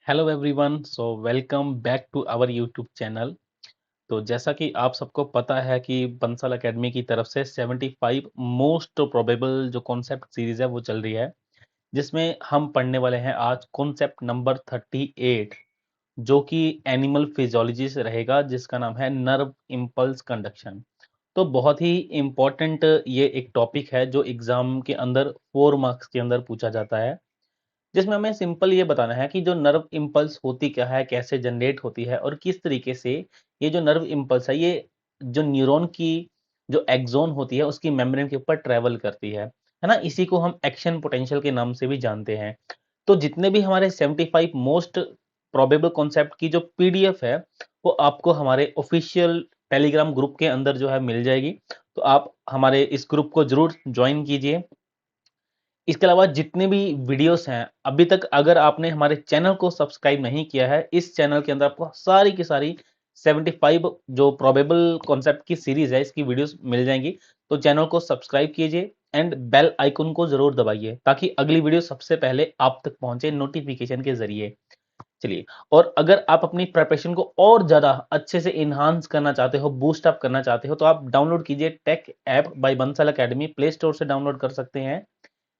Hello everyone, so welcome back to our YouTube channel. तो जैसा कि आप सबको पता है कि बंसल एकेडमी की तरफ से 75 मोस्ट प्रोबेबल जो कॉन्सेप्ट सीरीज है वो चल रही है, जिसमें हम पढ़ने वाले हैं आज कॉन्सेप्ट नंबर 38, जो कि एनिमल फिजियोलॉजी से रहेगा, जिसका नाम है नर्व इम्पल्स कंडक्शन। तो बहुत ही इम्पोर्टेंट ये एक टॉपिक है जो एग्जाम के अंदर 4 मार्क्स के अंदर पूछा जाता है, जिसमें हमें सिंपल ये बताना है कि जो नर्व इम्पल्स होती क्या है, कैसे जनरेट होती है और किस तरीके से ये जो नर्व इम्पल्स है ये जो न्यूरॉन की जो एक्सोन होती है उसकी मेम्ब्रेन के ऊपर ट्रेवल करती है ना। इसी को हम एक्शन पोटेंशियल के नाम से भी जानते हैं। तो जितने भी हमारे 75 मोस्ट प्रोबेबल कॉन्सेप्ट की जो पीडीएफ है वो आपको हमारे ऑफिशियल टेलीग्राम ग्रुप के अंदर जो है मिल जाएगी। तो आप हमारे इस ग्रुप को जरूर ज्वाइन कीजिए। इसके अलावा जितने भी वीडियोस हैं अभी तक, अगर आपने हमारे चैनल को सब्सक्राइब नहीं किया है, इस चैनल के अंदर आपको सारी की सारी 75 जो प्रोबेबल कॉन्सेप्ट की सीरीज है इसकी वीडियोस मिल जाएंगी। तो चैनल को सब्सक्राइब कीजिए एंड बेल आइकन को जरूर दबाइए ताकि अगली वीडियो सबसे पहले आप तक पहुंचे नोटिफिकेशन के जरिए। चलिए, और अगर आप अपनी प्रिपरेशन को और ज्यादा अच्छे से इनहांस करना चाहते हो, बूस्ट अप करना चाहते हो, तो आप डाउनलोड कीजिए tech app by Bansal academy. Play store से डाउनलोड कर सकते हैं,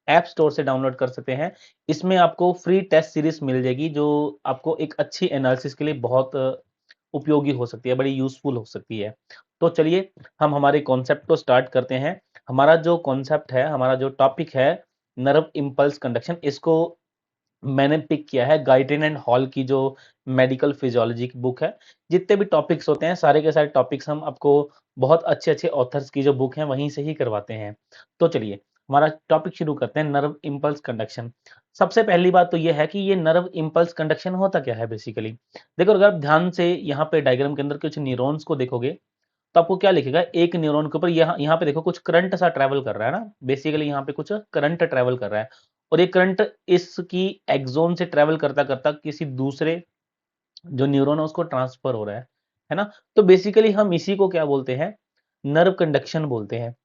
ऐप स्टोर से डाउनलोड कर सकते हैं। इसमें आपको फ्री टेस्ट सीरीज मिल जाएगी जो आपको एक अच्छी एनालिसिस के लिए बहुत उपयोगी हो सकती है, बड़ी यूजफुल हो सकती है। तो चलिए, हम हमारे कॉन्सेप्ट को स्टार्ट करते हैं। हमारा जो कॉन्सेप्ट है, हमारा जो टॉपिक है नर्व इम्पल्स कंडक्शन, इसको मैंने पिक किया है गाइटेन एंड हॉल की जो मेडिकल फिजियोलॉजी की बुक है। जितने भी टॉपिक्स होते हैं सारे के सारे टॉपिक्स हम आपको बहुत अच्छे अच्छे ऑथर्स की जो बुक है वहीं से ही करवाते हैं। तो चलिए, हमारा टॉपिक शुरू करते हैं, नर्व इम्पल्स कंडक्शन। सबसे पहली बात तो ये है कि ये नर्व इम्पल्स कंडक्शन होता क्या है बेसिकली। देखो, अगर आप ध्यान से यहाँ पे डायग्राम के अंदर कुछ न्यूरॉन्स को देखोगे तो आपको क्या लिखेगा, एक न्यूरॉन के ऊपर यहाँ यहाँ पे देखो कुछ करंट सा ट्रेवल कर रहा है ना। बेसिकली यहाँ पे कुछ करंट ट्रेवल कर रहा है और ये करंट इसकी एक्सोन से ट्रेवल करता करता किसी दूसरे जो न्यूरॉन है उसको ट्रांसफर हो रहा है ना। तो बेसिकली हम इसी को क्या बोलते हैं, नर्व कंडक्शन बोलते हैं।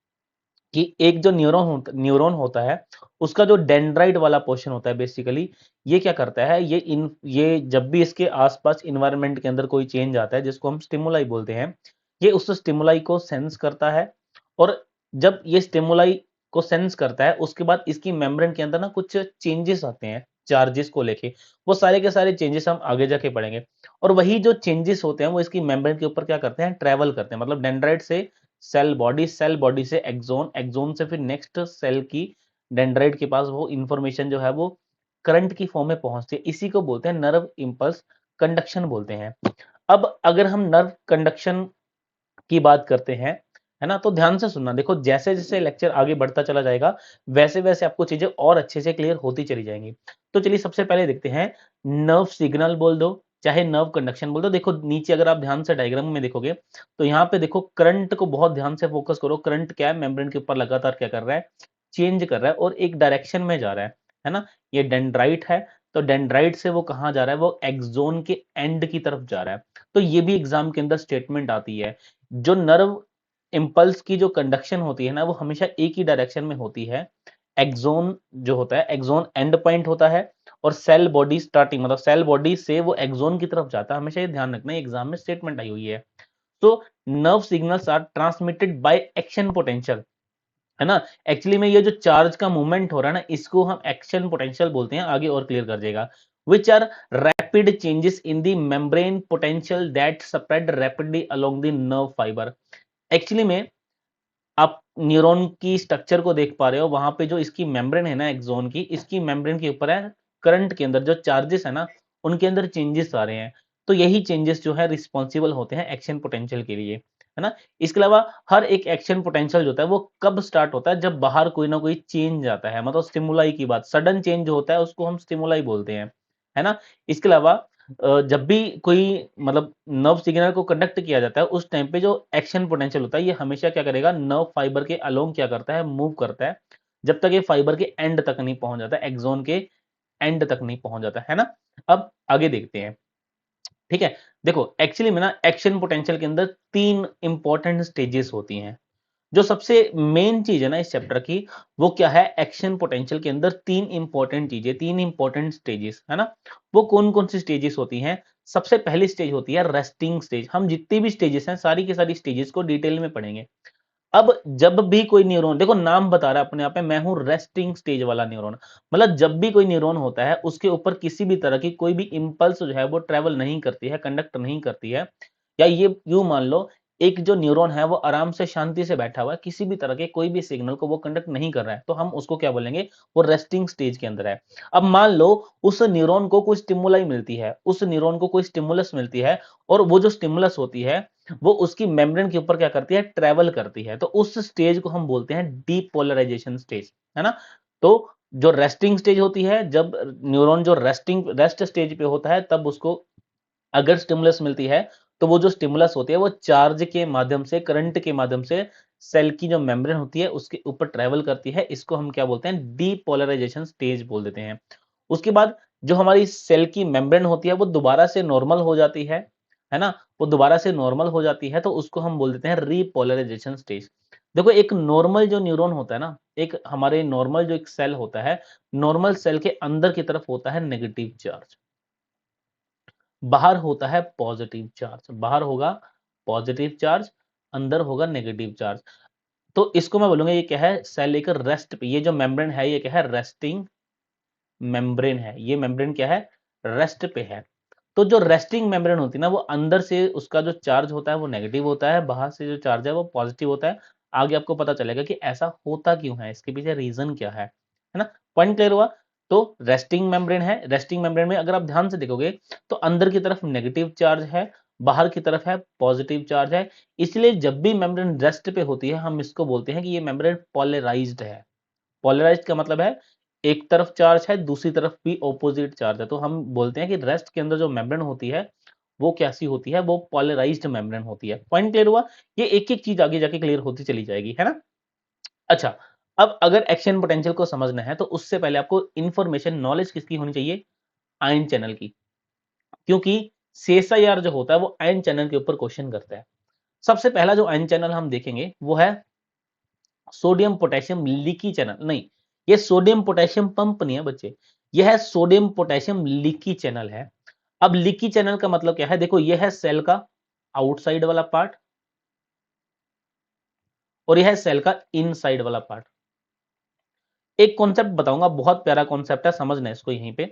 कि एक जो न्यूरॉन होता है उसका जो डेंड्राइट वाला पोर्शन होता है, बेसिकली ये क्या करता है, ये जब भी इसके आसपास इन्वायरमेंट के अंदर कोई चेंज आता है जिसको हम स्टिमुलाई बोलते हैं, ये उस स्टिमुलाई को सेंस करता है। और जब ये स्टिमुलाई को सेंस करता है उसके बाद इसकी मेम्ब्रेन के अंदर ना कुछ चेंजेस आते हैं चार्जेस को लेके। वो सारे के सारे चेंजेस हम आगे जाके पढ़ेंगे। और वही जो चेंजेस होते हैं वो इसकी मेम्ब्रेन के ऊपर क्या करते हैं, ट्रेवल करते हैं। मतलब डेंड्राइट से सेल बॉडी, सेल बॉडी से एक्सोन, एक्सोन से फिर नेक्स्ट सेल की डेंड्राइट के पास वो इंफॉर्मेशन जो है वो करंट की फॉर्म में पहुंचती है। इसी को बोलते हैं नर्व इंपल्स कंडक्शन बोलते हैं। अब अगर हम नर्व कंडक्शन की बात करते हैं, है ना, तो ध्यान से सुनना। देखो, जैसे जैसे लेक्चर आगे बढ़ता चला जाएगा वैसे वैसे आपको चीजें और अच्छे से क्लियर होती चली जाएंगी। तो चलिए, सबसे पहले देखते हैं, नर्व सिग्नल बोल दो चाहे नर्व कंडक्शन बोल दो। देखो नीचे अगर आप ध्यान से डायग्राम में देखोगे तो यहाँ पे देखो करंट को बहुत ध्यान से फोकस करो। करंट क्या है, मेम्ब्रेन के ऊपर लगातार क्या कर रहा है, चेंज कर रहा है और एक डायरेक्शन में जा रहा है ना। ये डेंड्राइट है, तो डेंड्राइट से वो कहाँ जा रहा है, वो एक्सोन के एंड की तरफ जा रहा है। तो ये भी एग्जाम के अंदर स्टेटमेंट आती है। जो नर्व इम्पल्स की जो कंडक्शन होती है ना वो हमेशा एक ही डायरेक्शन में होती है। एक्सोन जो होता है, एक्सोन एंड पॉइंट होता है और सेल बॉडी स्टार्टिंग, मतलब सेल बॉडी से वो एक्सोन की तरफ जाता है। हमेशा ये ध्यान रखना, एग्जाम में स्टेटमेंट आई हुई है। तो nerve signals are transmitted by action potential, है ना। एक्चुअली में ये जो चार्ज का मूवमेंट हो रहा है ना इसको हम एक्शन पोटेंशियल बोलते हैं। आगे और क्लियर कर देगा। Which are rapid changes in the membrane potential that spread rapidly along the nerve fibre. Actually में आप न्यूरॉन की स्ट्रक्चर को देख पा रहे हो, वहां पे जो इसकी मेम्ब्रेन है ना एक्सोन की, इसकी मेम्ब्रेन के ऊपर है करंट के अंदर जो चार्जेस है ना उनके अंदर चेंजेस आ रहे हैं। तो यही चेंजेस जो है रिस्पॉन्सिबल होते हैं एक्शन पोटेंशियल के लिए, है ना। इसके अलावा हर एक एक्शन पोटेंशियल जो होता है वो कब स्टार्ट होता है, जब बाहर कोई ना कोई चेंज आता है। मतलब स्टिमुलाई की बात, सडन चेंज जो होता है उसको हम स्टिमुलाई बोलते हैं, है ना। इसके अलावा जब भी कोई मतलब नर्व सिग्नल को कंडक्ट किया जाता है उस टाइम पे जो एक्शन पोटेंशियल होता है ये हमेशा क्या करेगा, नर्व फाइबर के अलोंग क्या करता है, मूव करता है, जब तक ये फाइबर के एंड तक नहीं पहुंच जाता, एक्सोन के एंड तक नहीं पहुंच जाता, है ना। अब आगे देखते हैं, ठीक है। देखो, एक्चुअली में ना एक्शन पोटेंशियल के अंदर 3 इंपॉर्टेंट स्टेजेस होती हैं। जो सबसे मेन चीज है ना इस चैप्टर की, वो क्या है, एक्शन पोटेंशियल के अंदर तीन इंपॉर्टेंट चीजें, तीन इंपॉर्टेंट स्टेजेस है ना। वो कौन कौन सी स्टेजेस होती हैं? सबसे पहली स्टेज होती है रेस्टिंग स्टेज। हम जितनी भी स्टेजेस हैं सारी की सारी स्टेजेस को डिटेल में पढ़ेंगे। अब जब भी कोई न्यूरॉन, देखो नाम बता रहा है अपने आप में, मैं हूं रेस्टिंग स्टेज वाला न्यूरॉन। मतलब जब भी कोई न्यूरॉन होता है उसके ऊपर किसी भी तरह की कोई भी इंपल्स जो है वो ट्रेवल नहीं करती है, कंडक्ट नहीं करती है, या ये यूं मान लो एक जो न्यूरॉन है वो आराम से शांति से बैठा हुआ है, किसी भी तरह के कोई भी सिग्नल को वो कंडक्ट नहीं कर रहा है, तो हम उसको क्या बोलेंगे, वो रेस्टिंग स्टेज के अंदर है। अब मान लो उस न्यूरॉन को कोई स्टिमुलाई मिलती है, उस न्यूरॉन को कोई स्टिमुलस मिलती है, और वो जो स्टिमुलस होती है वो उसकी मेम्ब्रेन के ऊपर क्या करती है, ट्रेवल करती है, तो उस स्टेज को हम बोलते हैं डीपोलराइजेशन स्टेज, है ना। तो जो रेस्टिंग स्टेज होती है, जब न्यूरॉन जो रेस्ट स्टेज पे होता है, तब उसको अगर स्टिमुलस मिलती है, तो वो जो स्टिमुलस होती है वो चार्ज के माध्यम से, करंट के माध्यम से सेल की जो मेम्ब्रेन होती है उसके ऊपर ट्रेवल करती है। इसको हम क्या बोलते हैं, डीपोलराइजेशन स्टेज बोल देते हैं। उसके बाद जो हमारी सेल की मेम्ब्रेन होती है वो दोबारा से नॉर्मल हो जाती है ना, वो दोबारा से नॉर्मल हो जाती है, तो उसको हम बोल देते हैं रीपोलराइजेशन स्टेज। देखो एक नॉर्मल जो न्यूरॉन होता है ना, एक हमारे नॉर्मल जो एक सेल होता है, नॉर्मल सेल के अंदर की तरफ होता है नेगेटिव चार्ज, बाहर होता है पॉजिटिव चार्ज, बाहर होगा पॉजिटिव चार्ज, अंदर होगा नेगेटिव चार्ज। तो इसको मैं बोलूंगा ये क्या है, सेल एक रेस्ट पे, ये जो मेम्ब्रेन है ये क्या है, रेस्टिंग मेम्ब्रेन है, ये मेम्ब्रेन क्या है, रेस्ट पे है। तो जो रेस्टिंग मेम्ब्रेन होती है ना, वो अंदर से उसका जो चार्ज होता है वो नेगेटिव होता है, बाहर से जो चार्ज है वो पॉजिटिव होता है। आगे आपको पता चलेगा कि ऐसा होता क्यों है, इसके पीछे रीजन क्या है ना। पॉइंट क्लियर हुआ। तो रेस्टिंग मेम्ब्रेन है, रेस्टिंग मेम्ब्रेन में अगर आप ध्यान से देखोगे तो अंदर की तरफ नेगेटिव चार्ज है, बाहर की तरफ है पॉजिटिव चार्ज है। इसलिए जब भी मेम्ब्रेन रेस्ट पे होती है हम इसको बोलते हैं कि ये मेम्ब्रेन पोलराइज्ड है। पोलराइज्ड का मतलब है एक तरफ चार्ज है, दूसरी तरफ भी ऑपोजिट चार्ज है, तो हम बोलते हैं कि रेस्ट के अंदर जो मेम्ब्रेन होती है वो कैसी होती है, वो पोलराइज्ड मेम्ब्रेन होती है। पॉइंट क्लियर हुआ। ये एक एक चीज आगे जाके क्लियर होती चली जाएगी, है ना। अच्छा, अब अगर एक्शन पोटेंशियल को समझना है तो उससे पहले आपको इंफॉर्मेशन, नॉलेज किसकी होनी चाहिए, आयन चैनल की। क्योंकि सीएसआईआर जो होता है वो आयन चैनल के ऊपर क्वेश्चन करता है। सबसे पहला जो आयन चैनल हम देखेंगे वो है सोडियम पोटेशियम लीकी चैनल। नहीं, ये सोडियम पोटेशियम पंप नहीं है बच्चे, यह है सोडियम पोटेशियम लीकी चैनल है। अब लीकी चैनल का मतलब क्या है, देखो यह है सेल का आउटसाइड वाला पार्ट और यह है सेल का इनसाइड वाला पार्ट। एक कॉन्सेप्ट बताऊंगा, बहुत प्यारा कॉन्सेप्ट है, समझना इसको यहीं पे।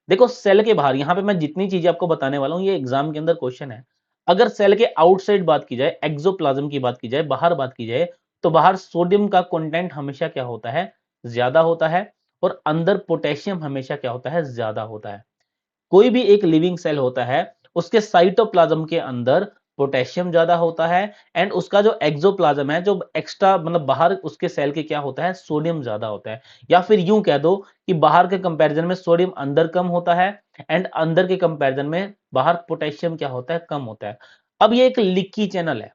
देखो सेल के बाहर, यहां पे मैं जितनी चीजें आपको बताने वाला हूं ये एग्जाम के अंदर क्वेश्चन है। अगर सेल के आउटसाइड बात की जाए, एक्सोप्लाज्म की बात की जाए, बाहर बात की जाए, तो बाहर सोडियम का कंटेंट हमेशा क्या होता है, ज्यादा होता है, और अंदर पोटेशियम हमेशा क्या होता है, ज्यादा होता है। कोई भी एक लिविंग सेल होता है उसके साइटोप्लाज्म के अंदर पोटेशियम ज्यादा होता है, एंड उसका जो एक्सोप्लाज्म है, जो एक्स्ट्रा मतलब बाहर उसके सेल के क्या होता है, सोडियम ज्यादा होता है। या फिर यूं कह दो कि बाहर के कंपैरिजन में सोडियम अंदर कम होता है, एंड अंदर के कंपैरिजन में बाहर पोटेशियम क्या होता है, कम होता है। अब ये एक लीकी चैनल है,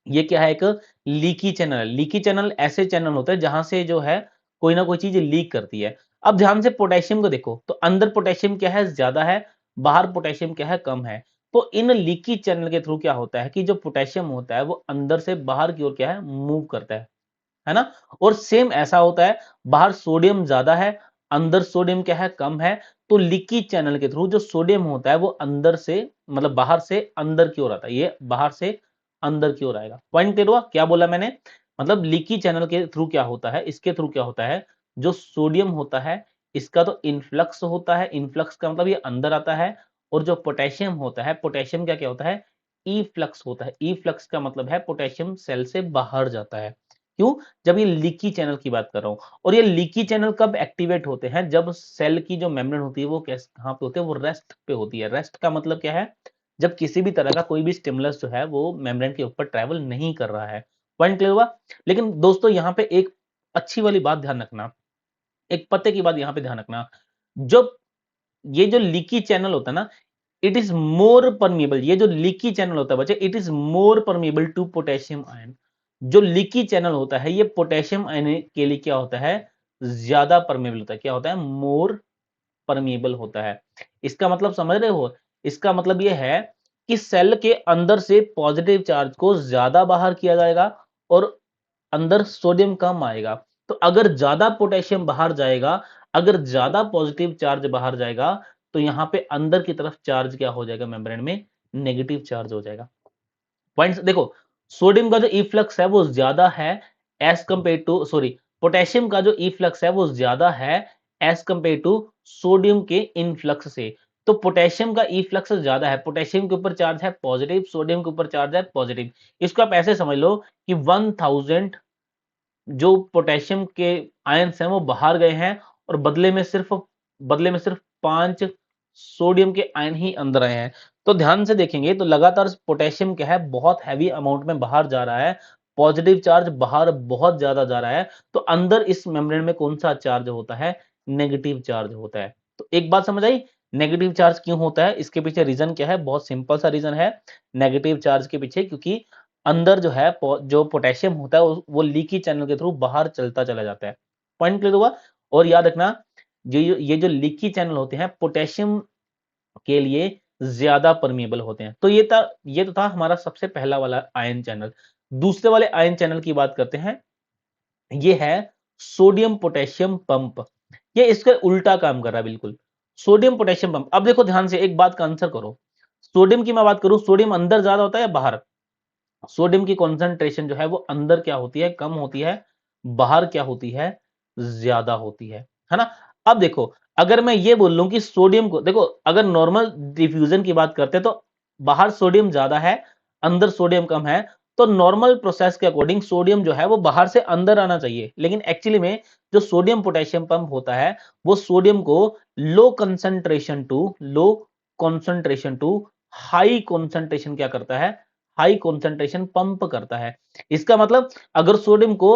ये क्या है, एक लीकी चैनल। लीकी चैनल ऐसे चैनल होते हैं जहां से जो है कोई ना कोई चीज लीक करती है। अब ध्यान से पोटेशियम को देखो तो अंदर पोटेशियम क्या है, ज्यादा है, बाहर पोटेशियम क्या है, कम है। तो इन लीकी चैनल के थ्रू क्या होता है कि जो पोटेशियम होता है वो अंदर से बाहर की ओर क्या है, मूव करता है ना। और सेम ऐसा होता है, बाहर सोडियम ज्यादा है, अंदर सोडियम क्या है, कम है। तो लीकी चैनल के थ्रू जो सोडियम होता है वो अंदर से मतलब बाहर से अंदर की ओर आता है, ये बाहर से अंदर की ओर आएगा। पॉइंट क्लियर हुआ, क्या बोला मैंने, मतलब लीकी चैनल के थ्रू क्या होता है, इसके थ्रू क्या होता है, जो सोडियम होता है इसका तो इनफ्लक्स होता है, इनफ्लक्स का मतलब ये अंदर आता है, और जो पोटेशियम होता है, पोटेशियम का क्या होता है, ई फ्लक्स होता है। ई फ्लक्स का मतलब है पोटेशियम सेल से बाहर जाता है। क्यों, जब ये लीकी चैनल की बात कर रहा हूं। और ये लीकी चैनल कब एक्टिवेट होते हैं, जब सेल की जो मेम्ब्रेन होती है वो कैसे कहां पे होते हैं, वो रेस्ट पे होती है। रेस्ट का मतलब क्या है, जब किसी भी तरह का कोई भी स्टिमुलस जो है वो मेम्ब्रेन के ऊपर ट्रैवल नहीं कर रहा है। पॉइंट क्लियर हुआ। लेकिन दोस्तों यहाँ पे एक अच्छी वाली बात ध्यान रखना, एक पते की बात यहाँ पे ध्यान रखना, जब ये जो लीकी चैनल होता है ना, इट इज मोर परमिएबल, ये जो लीकी चैनल होता है बच्चे, it is more permeable to potassium ion. जो लीकी चैनल होता है ये पोटेशियम आयन के लिए क्या होता है, ज्यादा परमिएबल होता है। क्या होता है, मोर परमिएबल होता है। इसका मतलब समझ रहे हो, इसका मतलब ये है कि सेल के अंदर से पॉजिटिव चार्ज को ज्यादा बाहर किया जाएगा, और अंदर सोडियम कम आएगा। तो अगर ज्यादा पोटेशियम बाहर जाएगा, अगर ज्यादा पॉजिटिव चार्ज बाहर जाएगा, तो यहां पे अंदर की तरफ चार्ज क्या हो जाएगा, मेम्ब्रेन में नेगेटिव चार्ज हो जाएगा। पॉइंट्स देखो, सोडियम का जो इफ्लक्स है वो ज्यादा है as compare to, sorry, potassium का जो इफ्लक्स है वो ज्यादा है एज कंपेयर टू सोडियम के इनफ्लक्स से। तो पोटेशियम का इफ्लक्स ज्यादा है, पोटेशियम के ऊपर चार्ज है पॉजिटिव, सोडियम के ऊपर चार्ज है पॉजिटिव। इसको आप ऐसे समझ लो कि 1000 जो पोटेशियम के आयंस हैं वो बाहर गए हैं, और बदले में सिर्फ 5 सोडियम के आयन ही अंदर आए हैं। तो ध्यान से देखेंगे तो लगातार पोटेशियम क्या है, बहुत हैवी अमाउंट में बाहर जा रहा है, पॉजिटिव चार्ज बाहर बहुत ज्यादा जा रहा है। तो अंदर इस मेम्ब्रेन में कौन सा चार्ज होता है, नेगेटिव चार्ज होता है। तो एक बात समझ आई, नेगेटिव चार्ज क्यों होता है, इसके पीछे रीजन क्या है, बहुत सिंपल सा रीजन है नेगेटिव चार्ज के पीछे, क्योंकि अंदर जो है जो पोटेशियम होता है वो लीकी चैनल के थ्रू बाहर चलता चला जाता है। पॉइंट क्लियर हुआ। और याद रखना, ये जो लीकी चैनल होते हैं पोटेशियम के लिए ज्यादा परमिएबल होते हैं। तो ये तो था हमारा सबसे पहला वाला आयन चैनल। दूसरे वाले आयन चैनल की बात करते हैं, ये है सोडियम पोटेशियम पंप। ये इसका उल्टा काम कर रहा है बिल्कुल, सोडियम पोटेशियम पंप। अब देखो ध्यान से एक बात का आंसर करो, सोडियम की मैं बात करूं, सोडियम अंदर ज्यादा होता है या बाहर? सोडियम की कॉन्सेंट्रेशन जो है वो अंदर क्या होती है, कम होती है, बाहर क्या होती है, ज्यादा होती है ना। अब देखो, अगर मैं ये बोल लूं कि सोडियम को देखो, अगर नॉर्मल डिफ्यूजन की बात करते हैं तो बाहर सोडियम ज्यादा है, अंदर सोडियम कम है, तो नॉर्मल प्रोसेस के अकॉर्डिंग सोडियम जो है वो बाहर से अंदर आना चाहिए। लेकिन एक्चुअली में जो सोडियम पोटेशियम पंप होता है वो सोडियम को low concentration to high concentration क्या करता है, हाई कंसंट्रेशन पंप करता है। इसका मतलब अगर सोडियम को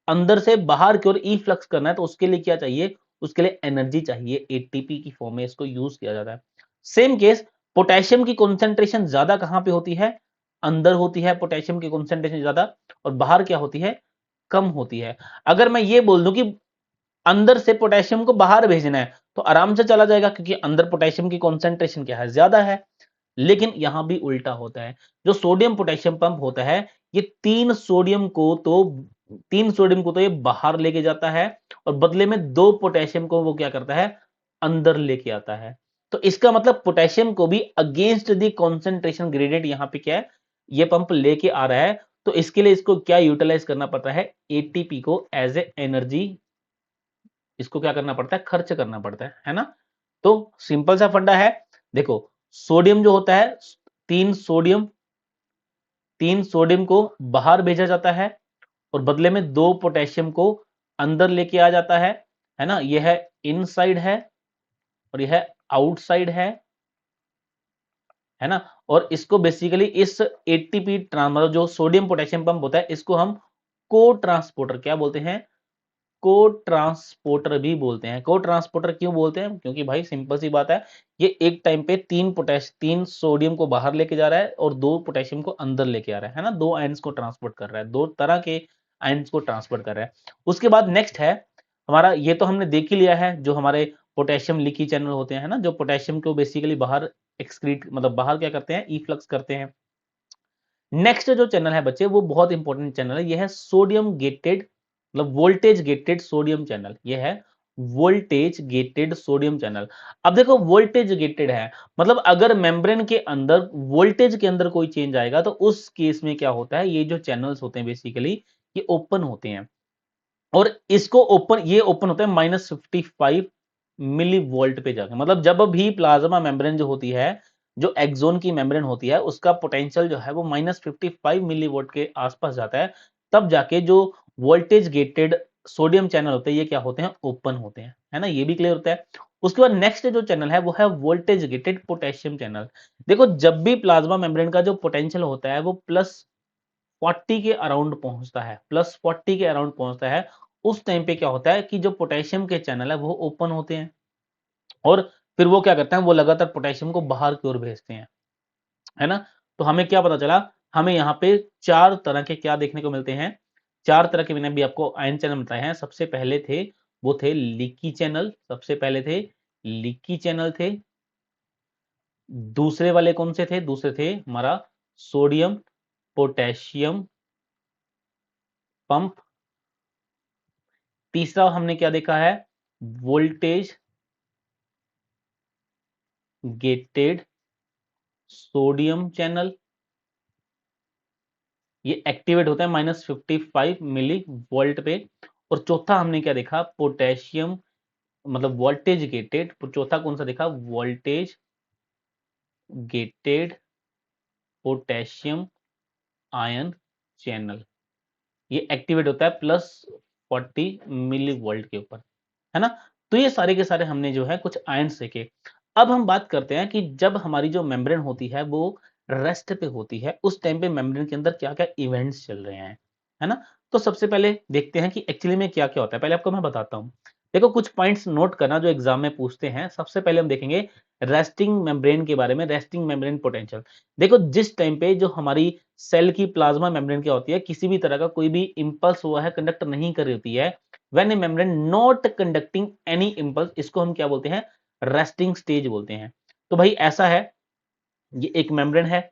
अंदर से बाहर की ओर ई फ्लक्स करना है तो उसके लिए क्या चाहिए, उसके लिए एनर्जी चाहिए, एटीपी की फॉर्म में इसको यूज किया जाता है। सेम केस, पोटेशियम की कंसंट्रेशन ज्यादा कहां पे होती है, अंदर होती है पोटेशियम की कंसंट्रेशन ज्यादा, और बाहर क्या होती है, कम होती है। अगर मैं ये बोल दूं कि अंदर से पोटेशियम को बाहर भेजना है तो आराम से चला जाएगा, क्योंकि अंदर पोटेशियम की कंसंट्रेशन क्या है, ज्यादा है। लेकिन यहां भी उल्टा होता है, जो सोडियम पोटेशियम पंप होता है, ये तीन सोडियम को तो ये बाहर लेके जाता है, और बदले में 2 पोटेशियम को वो क्या करता है, अंदर लेके आता है। तो इसका मतलब पोटेशियम को भी अगेंस्ट द कंसंट्रेशन ग्रेडियंट यहां पे क्या है, ये पंप लेके आ रहा है। तो इसके लिए इसको क्या यूटिलाइज करना पड़ता है, एटीपी को एज ए एनर्जी, इसको क्या करना पड़ता है, खर्च करना पड़ता है ना। तो सिंपल सा फंडा है। देखो, सोडियम जो होता है, तीन सोडियम तीन सोडियम को बाहर भेजा जाता है, और बदले में 2 पोटेशियम को अंदर लेके आ जाता है ना। यह है इनसाइड है, और यह आउटसाइड है ना। और इसको बेसिकली इस एटीपी मतलब जो सोडियम पोटेशियम पंप होता है, इसको हम को ट्रांसपोर्टर क्या बोलते हैं, को ट्रांसपोर्टर भी बोलते हैं। को ट्रांसपोर्टर क्यों बोलते हैं, क्योंकि भाई सिंपल सी बात है, ये एक टाइम पे तीन सोडियम को बाहर लेके जा रहा है और 2 पोटेशियम को अंदर लेके आ रहा है ना, 2 आयंस को ट्रांसपोर्ट कर रहा है, 2 तरह के आयंस को ट्रांसपोर्ट कर रहा है। उसके बाद नेक्स्ट है हमारा, ये तो हमने देख ही लिया है, जो हमारे पोटेशियम लीकी चैनल होते हैं ना, जो पोटेशियम को बेसिकली बाहर एक्सक्रीट मतलब बाहर क्या करते हैं, इफ्लक्स करते हैं। नेक्स्ट जो चैनल है बच्चे, वो बहुत इंपॉर्टेंट चैनल है, ये है सोडियम गेटेड, मतलब वोल्टेज गेटेड सोडियम चैनल। ये है वोल्टेज गेटेड सोडियम चैनल। अब देखो, वोल्टेज गेटेड है मतलब अगर मेम्ब्रेन के अंदर वोल्टेज के अंदर कोई चेंज आएगा तो उस केस में क्या होता है, ये जो चैनल्स होते हैं बेसिकली ये ओपन होते हैं, और इसको ओपन ये ओपन होता है -55 मिली वोल्ट पे जाकर। मतलब जब भी प्लाज्मा मेम्ब्रेन जो होती है, जो एक्सोन की मेम्ब्रेन होती है, उसका पोटेंशियल जो है वो -55 मिली वोल्ट के आसपास जाता है, तब जाके जो वोल्टेज गेटेड सोडियम चैनल होते हैं ये क्या होते हैं, ओपन होते हैं, है ना। ये भी क्लियर होता है। उसके बाद नेक्स्ट जो चैनल है वो है वोल्टेज गेटेड पोटेशियम चैनल। देखो, जब भी प्लाज्मा मेम्ब्रेन का जो पोटेंशियल होता है वो +40 के अराउंड पहुंचता है, +40 के अराउंड पहुंचता है, उस टाइम पे क्या होता है कि जो पोटेशियम के चैनल है वो ओपन होते हैं, और फिर वो क्या करते हैं, वो लगातार पोटेशियम को बाहर की ओर भेजते हैं, है ना। तो हमें क्या पता चला, हमें यहाँ पे 4 तरह के क्या देखने को मिलते हैं, 4 तरह के मैंने भी आपको आयन चैनल बताए हैं। सबसे पहले थे वो थे लीकी चैनल, सबसे पहले थे लीकी चैनल थे। दूसरे वाले कौन से थे, दूसरे थे हमारा सोडियम पोटेशियम पंप। तीसरा हमने क्या देखा है, वोल्टेज गेटेड सोडियम चैनल, ये एक्टिवेट होता है -55 मिली वोल्ट पे। और चौथा हमने क्या देखा, पोटेशियम मतलब वोल्टेज गेटेड, चौथा कौन सा देखा, voltage gated potassium ion channel, ये एक्टिवेट होता है +40 मिली वोल्ट के ऊपर, है ना। तो ये सारे के सारे हमने जो है कुछ आयन्स देखे। अब हम बात करते हैं कि जब हमारी जो मेम्ब्रेन होती है वो रेस्ट पे होती है, उस टाइम पे मेम्ब्रेन के अंदर क्या क्या इवेंट्स चल रहे हैं, है ना। तो सबसे पहले देखते हैं कि एक्चुअली में क्या क्या होता है, पहले आपको मैं बताता हूं। देखो कुछ पॉइंट्स नोट करना जो एग्जाम में पूछते हैं। सबसे पहले हम देखेंगे रेस्टिंग मेम्ब्रेन के बारे में, रेस्टिंग मेम्ब्रेन पोटेंशियल। देखो जिस टाइम पे जो हमारी सेल की प्लाज्मा मेम्ब्रेन क्या होती है, किसी भी तरह का कोई भी इंपल्स हुआ है कंडक्ट नहीं कर रही होती है, when A membrane not conducting any impulse, इसको हम क्या बोलते हैं, रेस्टिंग स्टेज बोलते हैं। तो भाई ऐसा है, ये एक मेम्ब्रेन है,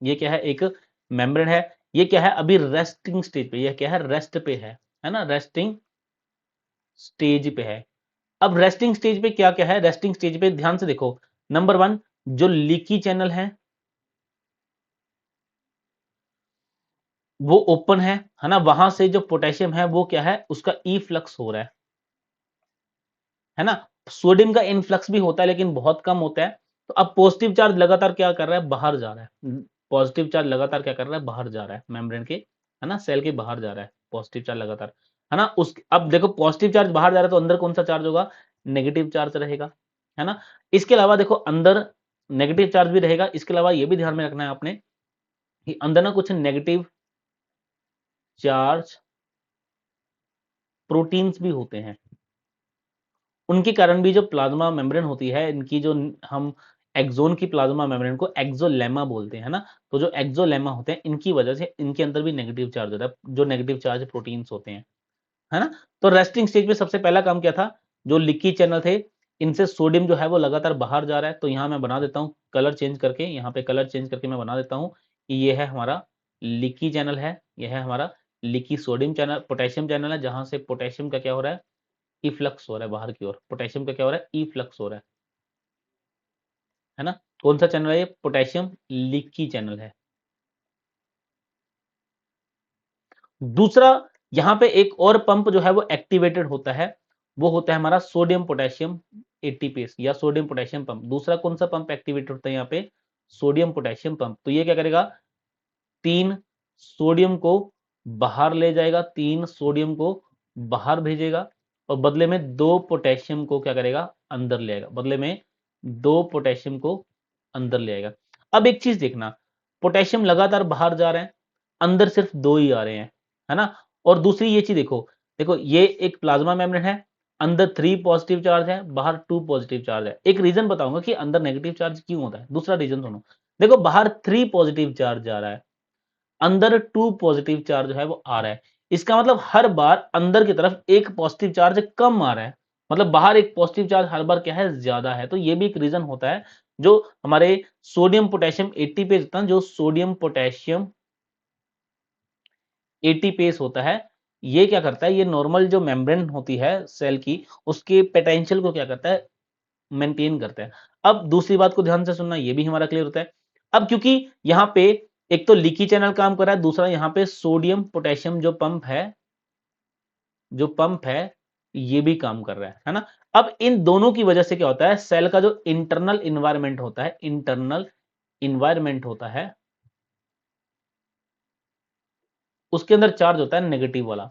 ये क्या है, एक मेम्ब्रेन है, ये क्या है, अभी रेस्टिंग स्टेज पे, ये क्या है, रेस्ट पे है ना, रेस्टिंग स्टेज पे है। अब रेस्टिंग स्टेज पे क्या क्या है, रेस्टिंग स्टेज पे ध्यान से देखो, नंबर 1 जो लीकी चैनल है वो ओपन है ना, वहां से जो पोटेशियम है वो क्या है, उसका ई फ्लक्स हो रहा है ना। सोडियम का इनफ्लक्स भी होता है लेकिन बहुत कम होता है। तो अब पॉजिटिव चार्ज लगातार क्या कर रहा है, बाहर जा रहा है, पॉजिटिव चार्ज लगातार क्या कर रहा है, बाहर जा रहा है मेम्ब्रेन के, है ना, सेल के बाहर जा रहा है पॉजिटिव चार्ज लगातार, है ना। उस अब देखो पॉजिटिव चार्ज बाहर जा रहा है तो अंदर कौन सा चार्ज होगा, नेगेटिव चार्ज रहेगा, है ना। इसके अलावा देखो अंदर नेगेटिव चार्ज भी रहेगा। इसके अलावा ये भी ध्यान में रखना है आपने कि अंदर ना कुछ नेगेटिव चार्ज प्रोटीन्स भी होते हैं, उनके कारण भी जो प्लाज्मा मेम्ब्रेन होती है, इनकी जो हम एक्सोन की प्लाज्मा मेम्ब्रेन को एक्सोलेमा बोलते हैं ना, तो जो एक्सोलेमा होते हैं इनकी वजह से इनके अंदर भी नेगेटिव चार्ज होता है, जो नेगेटिव चार्ज प्रोटीन्स होते हैं, है ना। तो रेस्टिंग स्टेज पे सबसे पहला काम क्या था, जो लीकी चैनल थे, इनसे सोडियम जो है वो लगातार बाहर जा रहा है। तो यहां मैं बना देता हूं कलर चेंज करके, यहाँ पे कलर चेंज करके मैं बना देता हूं कि ये है हमारा लीकी चैनल है, ये है हमारा leaky sodium channel, potassium channel है, जहां से पोटेशियम का क्या हो रहा है, इफ्लक्स हो रहा है बाहर की ओर, पोटेशियम का क्या हो रहा है, इफ्लक्स हो रहा है ना। कौन सा चैनल है ये, पोटेशियम लीकी चैनल है। दूसरा यहां पे एक और पंप जो है वो एक्टिवेटेड होता है, वो होता है हमारा सोडियम पोटेशियम एटीपीएस या सोडियम पोटेशियम पंप। दूसरा कौन सा पंप एक्टिवेटेड होता है यहाँ पे, सोडियम पोटेशियम पंप। तो ये क्या करेगा, 3 सोडियम को बाहर ले जाएगा, 3 सोडियम को बाहर भेजेगा, और बदले में 2 पोटेशियम को क्या करेगा, अंदर ले आएगा, बदले में 2 पोटेशियम को अंदर ले आएगा। अब एक चीज देखना, पोटेशियम लगातार बाहर जा रहे हैं, अंदर सिर्फ 2 ही आ रहे हैं, है ना। और दूसरी ये चीज देखो, देखो ये एक प्लाज्मा मेम्ब्रेन है, अंदर 3 पॉजिटिव चार्ज है, बाहर 2 पॉजिटिव चार्ज है। एक रीजन बताऊंगा कि अंदर नेगेटिव चार्ज क्यों होता है, दूसरा रीजन सुनो। देखो बाहर 3 पॉजिटिव चार्ज जा रहा है, अंदर 2 पॉजिटिव चार्ज है वो आ रहा है, इसका मतलब हर बार अंदर की तरफ एक पॉजिटिव चार्ज कम आ रहा है, मतलब बाहर एक पॉजिटिव चार्ज हर बार क्या है, ज्यादा है। तो ये भी एक रीजन होता है जो हमारे सोडियम पोटेशियम एटीपेज होता है, जो सोडियम पोटेशियम एटीपेज होता है, ये क्या करता है, ये नॉर्मल जो मेम्ब्रेन होती है सेल की, उसके पोटेंशियल को क्या करता है, मेंटेन करता है। अब दूसरी बात को ध्यान से सुनना, ये भी हमारा क्लियर होता है। अब क्योंकि यहाँ पे एक तो लीकी चैनल काम कर रहा है, दूसरा यहाँ पे सोडियम पोटेशियम जो पंप है, जो पंप है ये भी काम कर रहा है ना। अब इन दोनों की वजह से क्या होता है, सेल का जो इंटरनल इन्वायरमेंट होता है, इंटरनल इन्वायरमेंट होता है, उसके अंदर चार्ज होता है नेगेटिव वाला,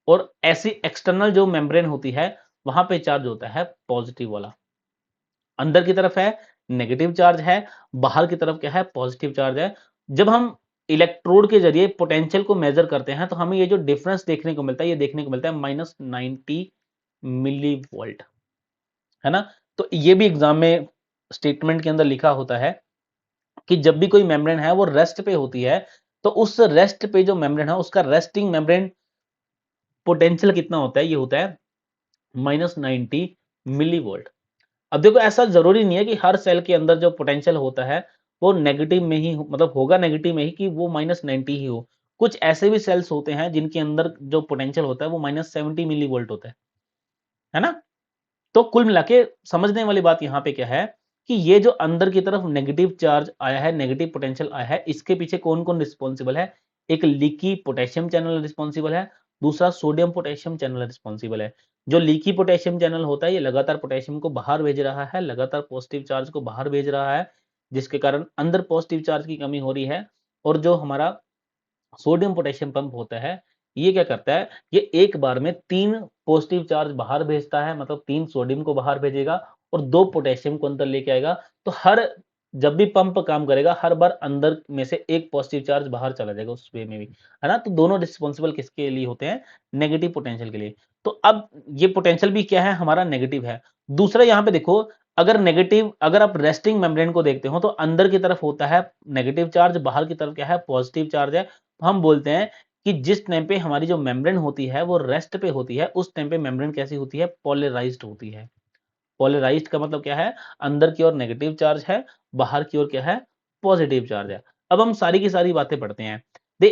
और ऐसी एक्सटर्नल जो मेम्ब्रेन होती है वहां पे चार्ज होता है पॉजिटिव वाला। अंदर की तरफ है नेगेटिव चार्ज है, बाहर की तरफ क्या है, पॉजिटिव चार्ज है। जब हम इलेक्ट्रोड के जरिए पोटेंशियल को मेजर करते हैं तो हमें ये जो डिफरेंस देखने को मिलता है, ये देखने को मिलता है -90 मिली वोल्ट, है ना। तो ये भी एग्जाम में स्टेटमेंट के अंदर लिखा होता है कि जब भी कोई मेम्ब्रेन है वो रेस्ट पे होती है, तो उस रेस्ट पे जो मेम्ब्रेन है उसका रेस्टिंग मेम्ब्रेन पोटेंशियल कितना होता है, ये होता है -90 मिली वोल्ट। अब देखो ऐसा जरूरी नहीं है कि हर सेल के अंदर जो पोटेंशियल होता है वो नेगेटिव में ही मतलब होगा नेगेटिव में ही कि वो -90 ही हो, कुछ ऐसे भी सेल्स होते हैं जिनके अंदर जो पोटेंशियल होता है वो -70 मिली वोल्ट होता है ना? तो कुल मिला के समझने वाली बात यहाँ पे क्या है कि ये जो अंदर की तरफ नेगेटिव चार्ज आया है, नेगेटिव पोटेंशियल आया है, इसके पीछे कौन-कौन रिस्पॉन्सिबल है? एक लीकी पोटेशियम चैनल रिस्पॉन्सिबल है, दूसरा सोडियम पोटेशियम चैनल रिस्पॉन्सिबल है। जो लीकी पोटेशियम चैनल होता है, ये लगातार पोटेशियम को बाहर भेज रहा है, लगातार पॉजिटिव चार्ज को बाहर भेज रहा है, जिसके कारण अंदर पॉजिटिव चार्ज की कमी हो रही है। और जो हमारा सोडियम पोटेशियम पंप होता है, ये क्या करता है, ये एक बार में 3 पॉजिटिव चार्ज बाहर भेजता है, मतलब 3 सोडियम को बाहर भेजेगा और 2 पोटेशियम को अंदर लेके आएगा। तो हर जब भी पंप काम करेगा, हर बार अंदर में से एक पॉजिटिव चार्ज बाहर चला जाएगा उस वे में भी, है ना? तो दोनों रिस्पॉन्सिबल किसके लिए होते हैं? नेगेटिव पोटेंशियल के लिए। तो अब ये पोटेंशियल भी क्या है? हमारा नेगेटिव है। दूसरा यहाँ पे देखो, अगर आप रेस्टिंग मेम्ब्रेन को देखते हो तो अंदर की तरफ होता है नेगेटिव चार्ज, बाहर की तरफ क्या है? पॉजिटिव चार्ज है। हम बोलते हैं कि जिस टाइम पे हमारी जो मेम्ब्रेन होती है वो रेस्ट पे होती है, उस टाइम पे मेम्ब्रेन कैसी होती है? पोलराइज्ड होती है। पोलराइज्ड का मतलब क्या है? अंदर की ओर नेगेटिव चार्ज है, बाहर की ओर क्या है? पॉजिटिव चार्ज है। अब हम सारी की सारी बातें पढ़ते हैं। द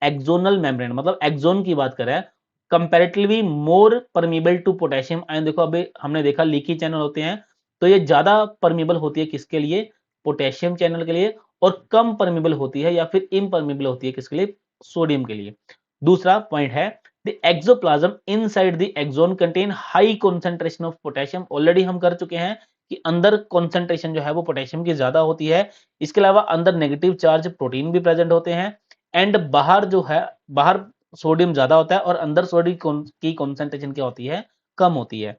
एक्सोनल मेम्ब्रेन, मतलब एक्सोन की बात करें, comparatively more permeable to potassium ion. देखो अभी हमने देखा लीकी चैनल होते हैं, तो ये ज्यादा परमीबल होती है किसके लिए? पोटेशियम चैनल के लिए। और कम परमीबल होती है या फिर इम्परमीबल होती है किसके लिए? सोडियम के लिए। दूसरा पॉइंट है, the exoplasm inside the axon contain high concentration of potassium। Already हम कर चुके हैं कि अंदर concentration जो है वो पोटेशियम की ज्यादा होती है। इसके अलावा अंदर नेगेटिव चार्ज प्रोटीन भी प्रेजेंट होते हैं। एंड बाहर जो है, बाहर सोडियम ज्यादा होता है और अंदर सोडियम की कॉन्सेंट्रेशन क्या होती है? कम होती है।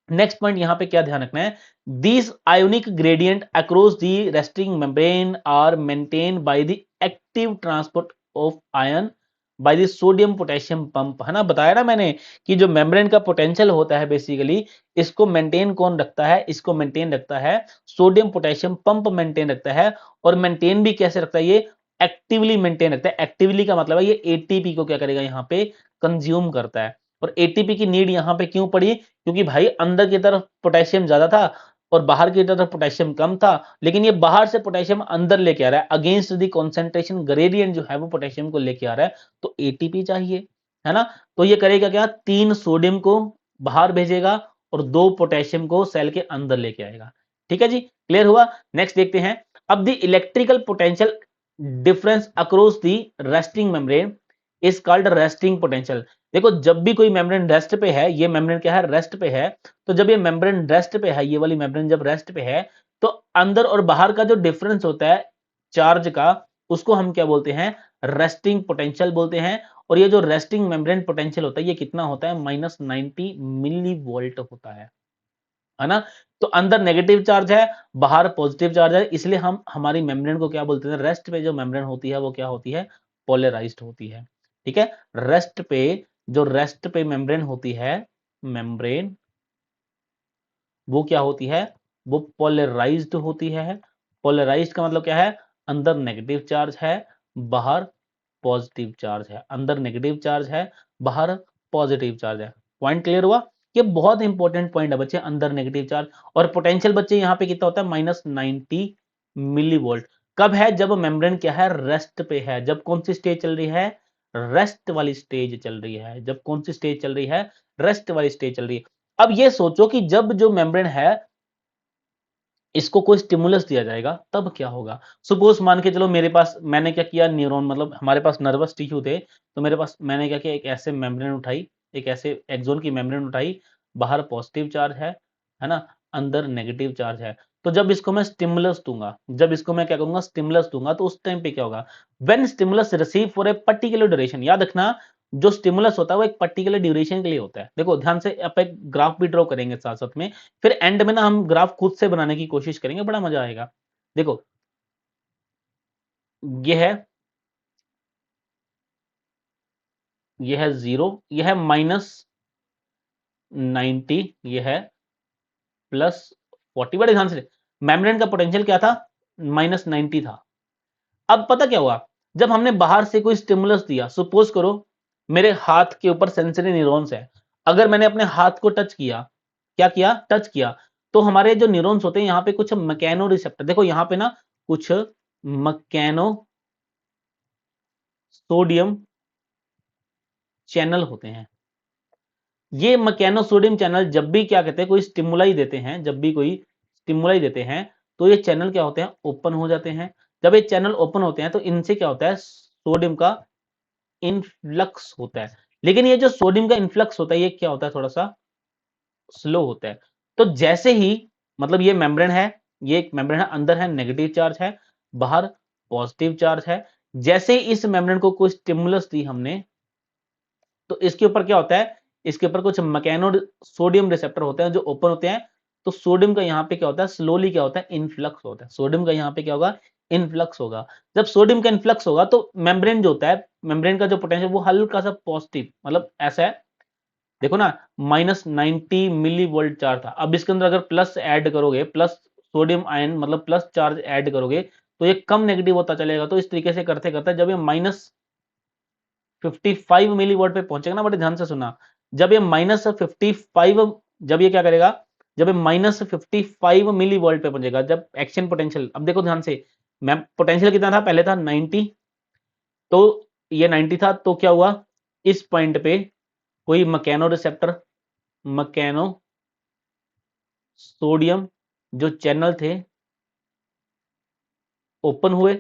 नेक्स्ट पॉइंट यहां पे क्या ध्यान रखना है, these ionic gradient across the resting membrane are maintain by the active transport of ion by the sodium potassium pump, है ना? बताया ना मैंने कि जो मेम्ब्रेन का पोटेंशियल होता है बेसिकली, इसको मेंटेन कौन रखता है? इसको मेंटेन रखता है सोडियम पोटेशियम पंप, मेंटेन रखता है। और मेंटेन भी कैसे रखता है? ये एक्टिवली मेंटेन रखता है। एक्टिवली का मतलब है ये एटीपी को क्या करेगा? यहाँ पे कंज्यूम करता है। और एटीपी की नीड यहाँ पे क्यों पड़ी? क्योंकि भाई अंदर की तरफ पोटेशियम ज्यादा था और बाहर की तरफ पोटेशियम कम था, लेकिन ये बाहर से पोटेशियम अंदर लेके आ रहा है, अगेंस्ट द कंसंट्रेशन ग्रेडियंट जो है वो पोटेशियम को लेके आ रहा है, तो एटीपी चाहिए, है ना? तो ये करेगा क्या? 3 सोडियम को बाहर भेजेगा और 2 पोटेशियम को सेल के अंदर लेके आएगा। ठीक है जी, क्लियर हुआ? नेक्स्ट देखते हैं। अब the electrical potential difference across the resting membrane is called resting potential. देखो जब भी कोई मेम्ब्रेन रेस्ट पे है, ये मेम्ब्रेन क्या है? रेस्ट पे है। तो जब ये मेम्ब्रेन रेस्ट पे है, ये वाली मेम्ब्रेन जब रेस्ट पे है, तो अंदर और बाहर का जो डिफरेंस होता है चार्ज का, उसको हम क्या बोलते हैं? रेस्टिंग पोटेंशियल बोलते हैं। और ये जो रेस्टिंग मेम्ब्रेन पोटेंशियल होता है, ये कितना होता है? -90 मिली वोल्ट होता है ना? तो अंदर नेगेटिव चार्ज है, बाहर पॉजिटिव चार्ज है, इसलिए हम हमारी मेम्ब्रेन को क्या बोलते हैं? रेस्ट पे जो मेम्ब्रेन होती है वो क्या होती है? पोलराइज्ड होती है। ठीक है? रेस्ट पे मेम्ब्रेन होती है, मेम्ब्रेन वो क्या होती है? वो पोलराइज्ड होती है। पोलराइज्ड का मतलब क्या है? अंदर नेगेटिव चार्ज है, बाहर पॉजिटिव चार्ज है। अंदर नेगेटिव चार्ज है, बाहर पॉजिटिव चार्ज है। पॉइंट क्लियर हुआ? ये बहुत इंपॉर्टेंट पॉइंट है बच्चे, अंदर नेगेटिव चार्ज। और पोटेंशियल बच्चे यहाँ पे कितना होता है? -90 मिली वोल्ट। कब है? जब मेम्ब्रेन क्या है? रेस्ट पे है। जब कौन सी स्टेज चल रही है? रेस्ट वाली स्टेज चल रही है। जब कौन सी स्टेज चल रही है? रेस्ट वाली स्टेज चल रही है। अब ये सोचो कि जब जो मेम्ब्रेन है, इसको कोई स्टिमुलस दिया जाएगा, तब क्या होगा? सपोज मान के चलो मेरे पास, मैंने क्या किया, न्यूरॉन, मतलब हमारे पास नर्वस टिश्यू थे, तो मेरे पास मैंने क्या किया, एक ऐसे मेम्ब्रेन उठाई, एक ऐसे एक्सोन की मेम्ब्रेन उठाई, बाहर पॉजिटिव चार्ज है ना? अंदर नेगेटिव चार्ज है। तो जब इसको मैं स्टिमुलस दूंगा, जब इसको मैं क्या करूंगा? स्टिमुलस दूंगा, तो उस टाइम पे क्या होगा? When stimulus receive for a particular duration, याद रखना, जो स्टिमुलस होता है वो एक पर्टिकुलर ड्यूरेशन के लिए होता है। देखो ध्यान से, आप एक ग्राफ भी ड्रॉ करेंगे साथ साथ में, फिर एंड में ना हम ग्राफ खुद से बनाने की कोशिश करेंगे, बड़ा मजा आएगा। देखो ये है, ये है 0, ये है -90, ये है +40। बड़े ध्यान से, मेम्ब्रेन का पोटेंशियल क्या था? -90 था। अब पता क्या हुआ? जब हमने बाहर से कोई स्टिमुलस दिया, सपोज करो मेरे हाथ के ऊपर सेंसरी न्यूरॉन्स है, अगर मैंने अपने हाथ को टच किया, क्या किया? टच किया, तो हमारे जो न्यूरॉन्स होते हैं यहाँ पे कुछ मैकेनो रिसेप्टर, देखो यहाँ पे ना कुछ मैकेनो सोडियम चैनल होते हैं। ये मैकेनो सोडियम चैनल जब भी क्या कहते हैं कोई स्टिमुलाई देते हैं, जब भी कोई स्टिमुलाई देते हैं तो ये चैनल क्या होते हैं, ओपन हो जाते हैं। जब ये चैनल ओपन होते हैं तो इनसे क्या होता है, सोडियम का इनफ्लक्स होता है। लेकिन ये जो सोडियम का इनफ्लक्स होता है ये क्या होता है, थोड़ा सा स्लो होता है। तो जैसे ही मतलब ये मेम्ब्रेन है, ये एक मेम्ब्रेन है, अंदर है नेगेटिव चार्ज है, बाहर पॉजिटिव चार्ज है। जैसे ही इस मेम्ब्रेन को कोई स्टिमुलस दी हमने तो इसके ऊपर क्या होता है, इसके ऊपर कुछ मैकेनो सोडियम रिसेप्टर होते हैं जो ओपन होते हैं। तो सोडियम का यहाँ पे क्या होता है, स्लोली क्या होता है, इनफ्लक्स होता है। सोडियम का यहाँ पे क्या होगा, इनफ्लक्स होगा। जब सोडियम का इनफ्लक्स होगा तो मेम्ब्रेन जो होता है, मेम्ब्रेन का जो पोटेंशियल वो हल्का सा पॉजिटिव, मतलब ऐसा है, देखो ना, -90 मिली वोल्ट चार्ज था। अब इसके अंदर अगर प्लस ऐड करोगे, प्लस सोडियम आयन मतलब प्लस चार्ज ऐड करोगे तो ये कम नेगेटिव होता चलेगा। तो इस तरीके से करते करते जब ये -55 मिली वोल्ट पे पहुंचेगा ना, बड़े ध्यान से सुना, जब ये -55, जब ये क्या करेगा, जब ये -55 मिली वोल्ट पे पहुंचेगा, जब एक्शन पोटेंशियल, अब देखो ध्यान से, मैम पोटेंशियल कितना था, पहले था 90, तो ये 90 था, तो क्या हुआ, इस पॉइंट पे कोई मैकेनो रिसेप्टर, मैकेनो सोडियम जो चैनल थे ओपन हुए।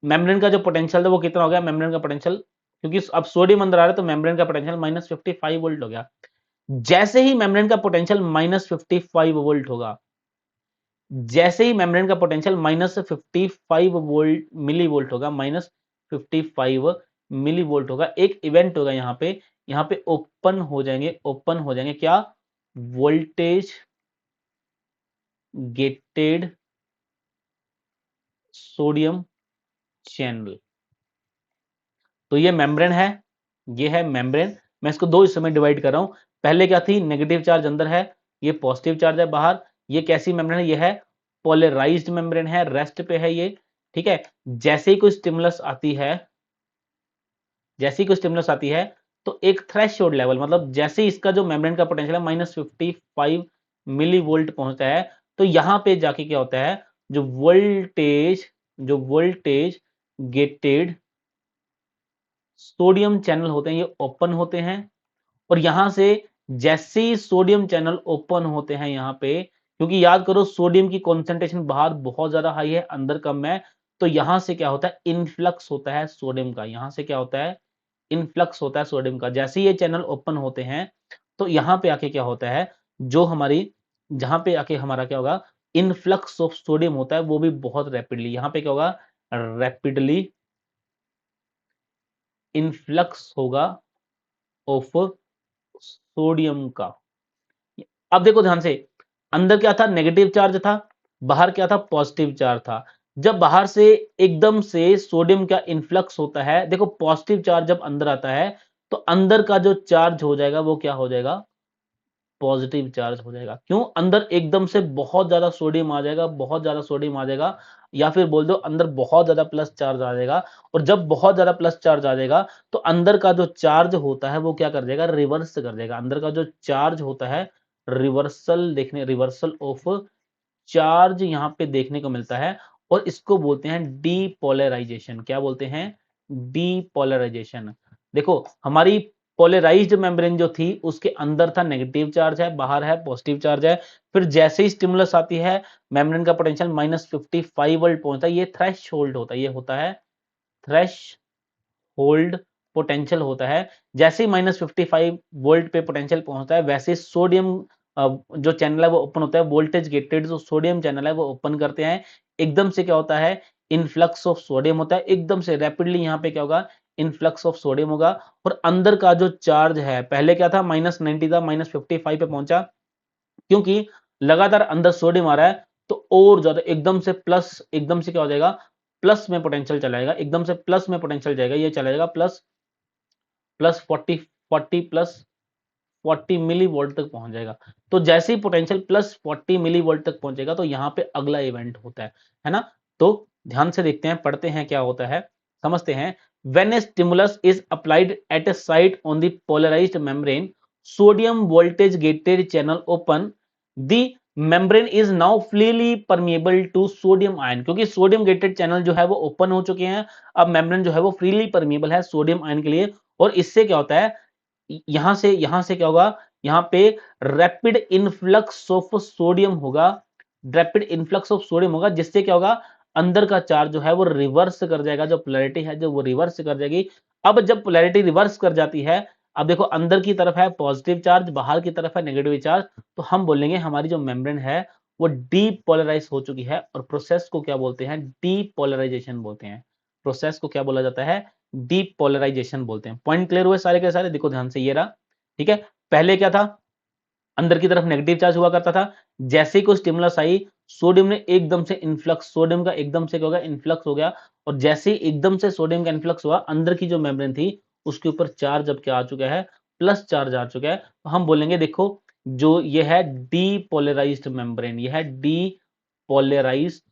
मेम्ब्रेन का जो पोटेंशियल था वो कितना हो गया, मेम्ब्रेन का पोटेंशियल, क्योंकि अब सोडियम अंदर आ रहा है तो मेम्ब्रेन का पोटेंशियल -55 वोल्ट हो गया। जैसे ही मेम्ब्रेन का पोटेंशियल -55 वोल्ट होगा, जैसे ही मेम्ब्रेन का पोटेंशियल -55 वोल्ट मिली वोल्ट होगा, -55 मिली वोल्ट होगा, एक इवेंट होगा यहाँ पे ओपन हो जाएंगे, ओपन हो जाएंगे क्या, वोल्टेज गेटेड सोडियम चैनल। तो ये मेम्ब्रेन है, ये है मेम्ब्रेन। मैं इसको दो हिस्सों में डिवाइड कर रहा हूं। पहले क्या थी, नेगेटिव चार्ज अंदर है, ये पॉजिटिव चार्ज है बाहर। ये कैसी मेम्ब्रेन है, ये है पोलराइज्ड मेम्ब्रेन है, रेस्ट पे है ये, ठीक है। जैसे ही कोई स्टिमुलस आती है, जैसे ही कोई स्टिमुलस आती है तो एक थ्रेशोल्ड लेवल, मतलब जैसे ही इसका जो मेम्ब्रेन का पोटेंशियल है -55 मिली वोल्ट पहुंचता है, तो यहां पे जाके क्या होता है, जो वोल्टेज गेटेड सोडियम चैनल होते हैं ये ओपन होते हैं। और यहां से जैसे ही सोडियम चैनल ओपन होते हैं यहाँ पे, क्योंकि याद करो सोडियम की कॉन्सेंट्रेशन बाहर बहुत ज्यादा हाई है, अंदर कम है, तो यहां से क्या होता है, इनफ्लक्स होता है सोडियम का। यहां से क्या होता है, इनफ्लक्स होता है सोडियम का। जैसे ही ये चैनल ओपन होते हैं तो यहां पे आके क्या होता है, जो हमारी, जहां पे आके हमारा क्या होगा, इनफ्लक्स ऑफ सोडियम होता है, वो भी बहुत रैपिडली। यहां पे क्या होगा, रैपिडली इनफ्लक्स होगा ऑफ सोडियम का। अब देखो ध्यान से, अंदर क्या था, नेगेटिव चार्ज था, बाहर क्या था, पॉजिटिव चार्ज था। जब बाहर से एकदम से सोडियम का इन्फ्लक्स होता है, देखो पॉजिटिव चार्ज जब अंदर आता है तो अंदर का जो चार्ज हो जाएगा वो क्या हो जाएगा, पॉजिटिव चार्ज हो जाएगा। क्यों, अंदर एकदम से बहुत ज्यादा सोडियम आ जाएगा, बहुत ज्यादा सोडियम आ जाएगा, या फिर बोल दो अंदर बहुत ज्यादा प्लस चार्ज आ जाएगा। और जब बहुत ज्यादा प्लस चार्ज आ जाएगा तो अंदर का जो चार्ज होता है वो क्या कर देगा, रिवर्स कर देगा। अंदर का जो चार्ज होता है, रिवर्सल ऑफ चार्ज यहाँ पे देखने को मिलता है। और इसको बोलते हैं डीपोलराइजेशन। क्या बोलते हैं, डीपोलराइजेशन। देखो हमारी पोलराइज्ड मेम्ब्रेन जो थी उसके अंदर था नेगेटिव चार्ज है, बाहर है पॉजिटिव चार्ज है। फिर जैसे ही स्टिमुलस आती है, मेम्ब्रेन का पोटेंशियल -55 वोल्ट पहुंचता है, ये थ्रेशोल्ड होता है, ये होता है थ्रेश होल्ड पोटेंशियल होता है। जैसे ही -55 वोल्ट पे पोटेंशियल पहुंचता है, वैसे सोडियम जो चैनल है वो ओपन होता है। वोल्टेज गेटेड जो सोडियम चैनल है वो ओपन करते हैं। एकदम से क्या होता है, इनफ्लक्स ऑफ सोडियम होता है, एकदम से रैपिडली यहाँ पे क्या होगा, इनफ्लक्स ऑफ सोडियम होगा। और अंदर का जो चार्ज है, पहले क्या था, -90 था, -55 पे पहुंचा, क्योंकि लगातार अंदर सोडियम आ रहा है तो और ज्यादा एकदम से प्लस, एकदम से क्या हो जाएगा, प्लस में पोटेंशियल चलाएगा, एकदम से प्लस में पोटेंशियल जाएगा, ये चलाएगा plus plus 40 plus 40 millivolt तक पहुंच जाएगा। तो जैसे ही पोटेंशियल प्लस 40 मिली वोल्ट तक पहुंचेगा तो यहाँ पे अगला इवेंट होता है ना। तो ध्यान से देखते हैं, पढ़ते हैं क्या होता है, समझते हैं। When a stimulus is applied at a site on the polarized membrane, sodium voltage gated channel open, the membrane is now freely permeable to sodium ion, क्योंकि सोडियम गेटेड चैनल जो है वो ओपन हो चुके हैं। अब मेम्ब्रेन जो है वो फ्रीली परमिएबल है सोडियम आयन के लिए, और इससे क्या होता है, यहां से क्या होगा, यहां पे रैपिड इनफ्लक्स ऑफ सोडियम होगा, रैपिड इनफ्लक्स ऑफ सोडियम होगा, जिससे क्या होगा, अंदर का चार्ज जो है वो रिवर्स कर जाएगा, जो पोलैरिटी है जो वो रिवर्स कर जाएगी। अब जब पोलैरिटी रिवर्स कर जाती है, अब देखो अंदर की तरफ है पॉजिटिव चार्ज, बाहर की तरफ है नेगेटिव चार्ज, तो हम बोलेंगे हमारी जो मेम्ब्रेन है वो डीपोलराइज हो चुकी है, और प्रोसेस को क्या बोलते हैं, डीपोलराइजेशन बोलते हैं। प्रोसेस को क्या बोला जाता है, डीपोलराइजेशन बोलते हैं। पॉइंट क्लियर हुए सारे के सारे, देखो ध्यान से, ये रहा, ठीक है। पहले क्या था, अंदर की तरफ नेगेटिव चार्ज हुआ करता था, जैसे ही कोई स्टिमुलस आई, सोडियम ने एकदम से इन्फ्लक्स, सोडियम का एकदम से क्या हो गया, इन्फ्लक्स हो गया, और जैसे ही एकदम से सोडियम का इन्फ्लक्स हुआ, अंदर की जो मेम्ब्रेन थी उसके ऊपर चार्ज अब क्या आ चुका है, प्लस चार्ज आ चुका है। तो हम बोलेंगे देखो, जो ये है डीपोलराइज्ड मेम्ब्रेन, ये है डीपोलराइज्ड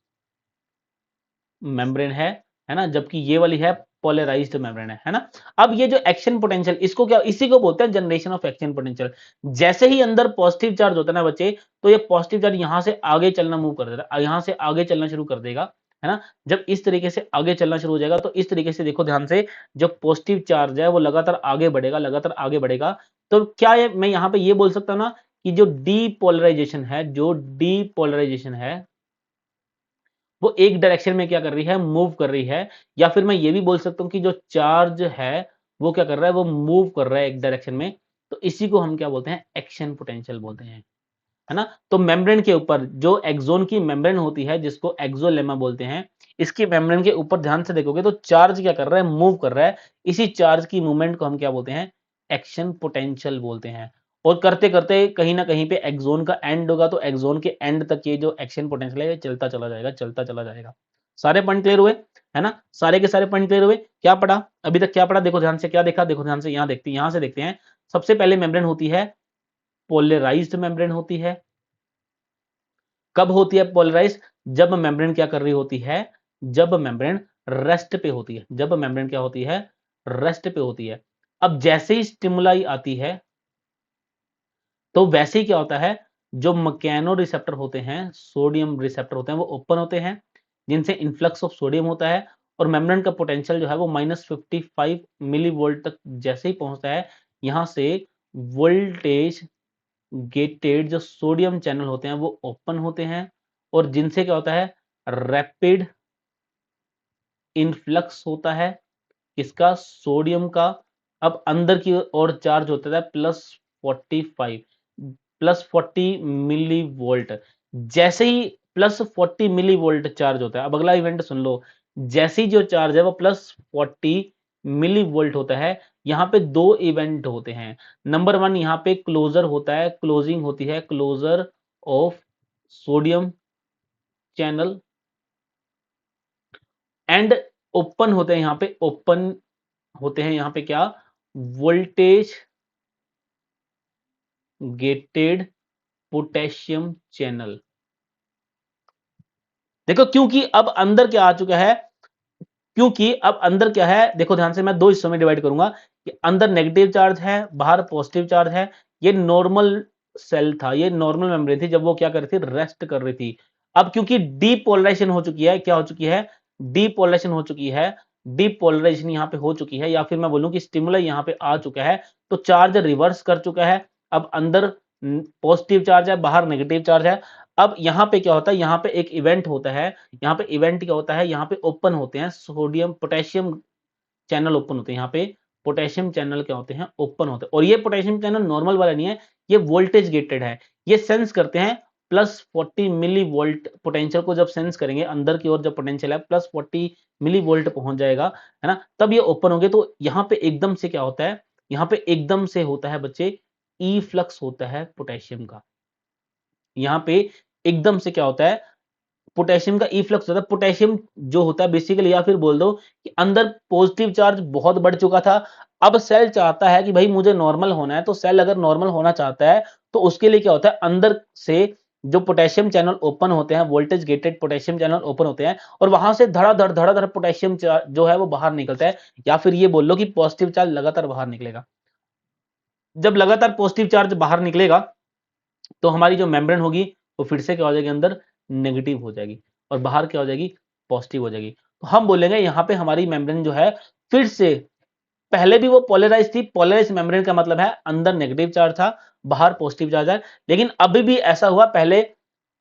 मेम्ब्रेन है ना, जबकि ये वाली है पोलराइज्ड मेम्ब्रेन है ना। अब ये जो एक्शन पोटेंशियल, इसको क्या, इसी को बोलते हैं जनरेशन ऑफ एक्शन पोटेंशियल। जैसे ही अंदर पॉजिटिव चार्ज होता है ना बच्चे, तो ये पॉजिटिव चार्ज यहां से आगे चलना मूव कर देता है, यहां से आगे चलना शुरू कर देगा, है ना। जब इस तरीके से आगे चलना शुरू हो जाएगा, तो इस तरीके से देखो ध्यान से, जो पॉजिटिव चार्ज है वो लगातार आगे बढ़ेगा, लगातार आगे बढ़ेगा। तो क्या ये, मैं यहां पे ये बोल सकता हूं ना कि जो डीपोलराइजेशन है, जो डीपोलराइजेशन है वो एक डायरेक्शन में क्या कर रही है, मूव कर रही है। या फिर मैं ये भी बोल सकता हूं कि जो चार्ज है वो क्या कर रहा है, वो मूव कर रहा है एक डायरेक्शन में। तो इसी को हम क्या बोलते हैं, एक्शन पोटेंशियल बोलते हैं, है ना। तो मेम्ब्रेन के ऊपर जो एक्सोन की मेम्ब्रेन होती है, जिसको एक्सोलेमा बोलते हैं, इसकी मेम्ब्रेन के ऊपर ध्यान से देखोगे तो चार्ज क्या कर रहा है, मूव कर रहा है। इसी चार्ज की मूवमेंट को हम क्या बोलते हैं, एक्शन पोटेंशियल बोलते हैं। और करते करते कहीं ना कहीं पे एक्सोन का एंड होगा, तो एक्सोन के एंड तक ये जो एक्शन पोटेंशियल है ये चलता चला जाएगा, चलता चला जाएगा। सारे पॉइंट क्लियर हुए, है ना, सारे के सारे पॉइंट क्लियर हुए। क्या पढ़ा अभी तक, क्या पढ़ा, देखो ध्यान से, क्या देखा, देखो ध्यान से, यहां से देखते हैं। सबसे पहले मेम्ब्रेन होती है, पोलराइज्ड मेम्ब्रेन होती है। कब होती है पोलराइज, जब मेम्ब्रेन क्या कर रही होती है, जब मेम्ब्रेन रेस्ट पे होती है, जब मेम्ब्रेन क्या होती है, रेस्ट पे होती है। अब जैसे ही स्टिमुलाई आती है, तो वैसे ही क्या होता है, जो मैकेनो रिसेप्टर होते हैं, सोडियम रिसेप्टर होते हैं, वो ओपन होते हैं, जिनसे इन्फ्लक्स ऑफ सोडियम होता है। और मेम्ब्रेन का पोटेंशियल जो है वो -55 मिली वोल्ट तक जैसे ही पहुंचता है, यहां से वोल्टेज गेटेड जो सोडियम चैनल होते हैं वो ओपन होते हैं, और जिनसे क्या होता है, रैपिड इनफ्लक्स होता है, किसका, सोडियम का। अब अंदर की ओर चार्ज होता है +45, +40 मिली वोल्ट। जैसे ही +40 मिली वोल्ट चार्ज होता है, अब अगला इवेंट सुन लो, जैसे ही जो चार्ज है वो +40 मिली वोल्ट होता है, यहाँ पे दो इवेंट होते हैं। नंबर वन, यहाँ पे क्लोजर होता है, क्लोजिंग होती है, closure of sodium channel, and open होते हैं, यहाँ पे ओपन होते हैं, यहाँ पे क्या, वोल्टेज गेटेड पोटेशियम चैनल। देखो, क्योंकि अब अंदर क्या आ चुका है, क्योंकि अब अंदर क्या है, देखो ध्यान से, मैं दो हिस्सों में डिवाइड करूंगा कि अंदर नेगेटिव चार्ज है, बाहर पॉजिटिव चार्ज है। ये नॉर्मल सेल था, ये नॉर्मल मेम्ब्रेन थी, जब वो क्या कर रही थी, रेस्ट कर रही थी। अब क्योंकि डीपोलराइजेशन हो चुकी है, क्या हो चुकी है, डीपोलराइजेशन हो चुकी है, डीपोलराइजेशन यहां पे हो चुकी है, या फिर मैं बोलूं कि स्टिमुलस यहां पे आ चुका है, तो चार्ज रिवर्स कर चुका है। अब अंदर पॉजिटिव चार्ज है, बाहर नेगेटिव चार्ज है। अब यहां पे क्या होता है, यहां पे एक इवेंट होता है, यहाँ पे इवेंट क्या होता है, यहाँ पे ओपन होते हैं सोडियम पोटेशियम चैनल, ओपन होते हैं यहाँ पे, पोटेशियम चैनल क्या होते हैं, ओपन होते हैं। और ये पोटेशियम चैनल नॉर्मल वाला नहीं है, ये वोल्टेज गेटेड है। ये सेंस करते हैं +40 मिली वोल्ट पोटेंशियल को, जब सेंस करेंगे अंदर की ओर, जब पोटेंशियल है +40 मिली वोल्ट पहुंच जाएगा, है ना, तब ये ओपन होंगे। तो यहाँ पे एकदम से क्या होता है, यहाँ पे एकदम से होता है बच्चे, ई फ्लक्स होता है पोटेशियम का। यहाँ पे एकदम से क्या होता है, पोटेशियम का इफ्लक्स होता है। पोटेशियम जो होता है बेसिकली, या फिर बोल दो कि अंदर पॉजिटिव चार्ज बहुत बढ़ चुका था। अब सेल चाहता है कि भाई मुझे नॉर्मल होना है, तो सेल अगर नॉर्मल होना चाहता है, तो उसके लिए क्या होता है, अंदर से जो पोटेशियम चैनल ओपन होते हैं, voltage gated potassium channel open होते हैं, और वहां से धड़ाधड़ पोटेशियम जो है वो बाहर निकलता है। या फिर ये बोल लो कि पॉजिटिव चार्ज लगातार बाहर निकलेगा। जब लगातार पॉजिटिव चार्ज बाहर निकलेगा, तो हमारी जो मेम्ब्रेन होगी वो फिर से क्या हो जाएगी, अंदर नेगेटिव हो जाएगी और बाहर क्या हो जाएगी, पॉजिटिव हो जाएगी। तो हम बोलेंगे यहाँ पे हमारी मेम्ब्रेन जो है फिर से, पहले भी वो पोलराइज थी, पोलराइज मेम्ब्रेन का मतलब है अंदर नेगेटिव चार्ज था, बाहर पॉजिटिव चार्ज है, लेकिन अभी भी ऐसा हुआ, पहले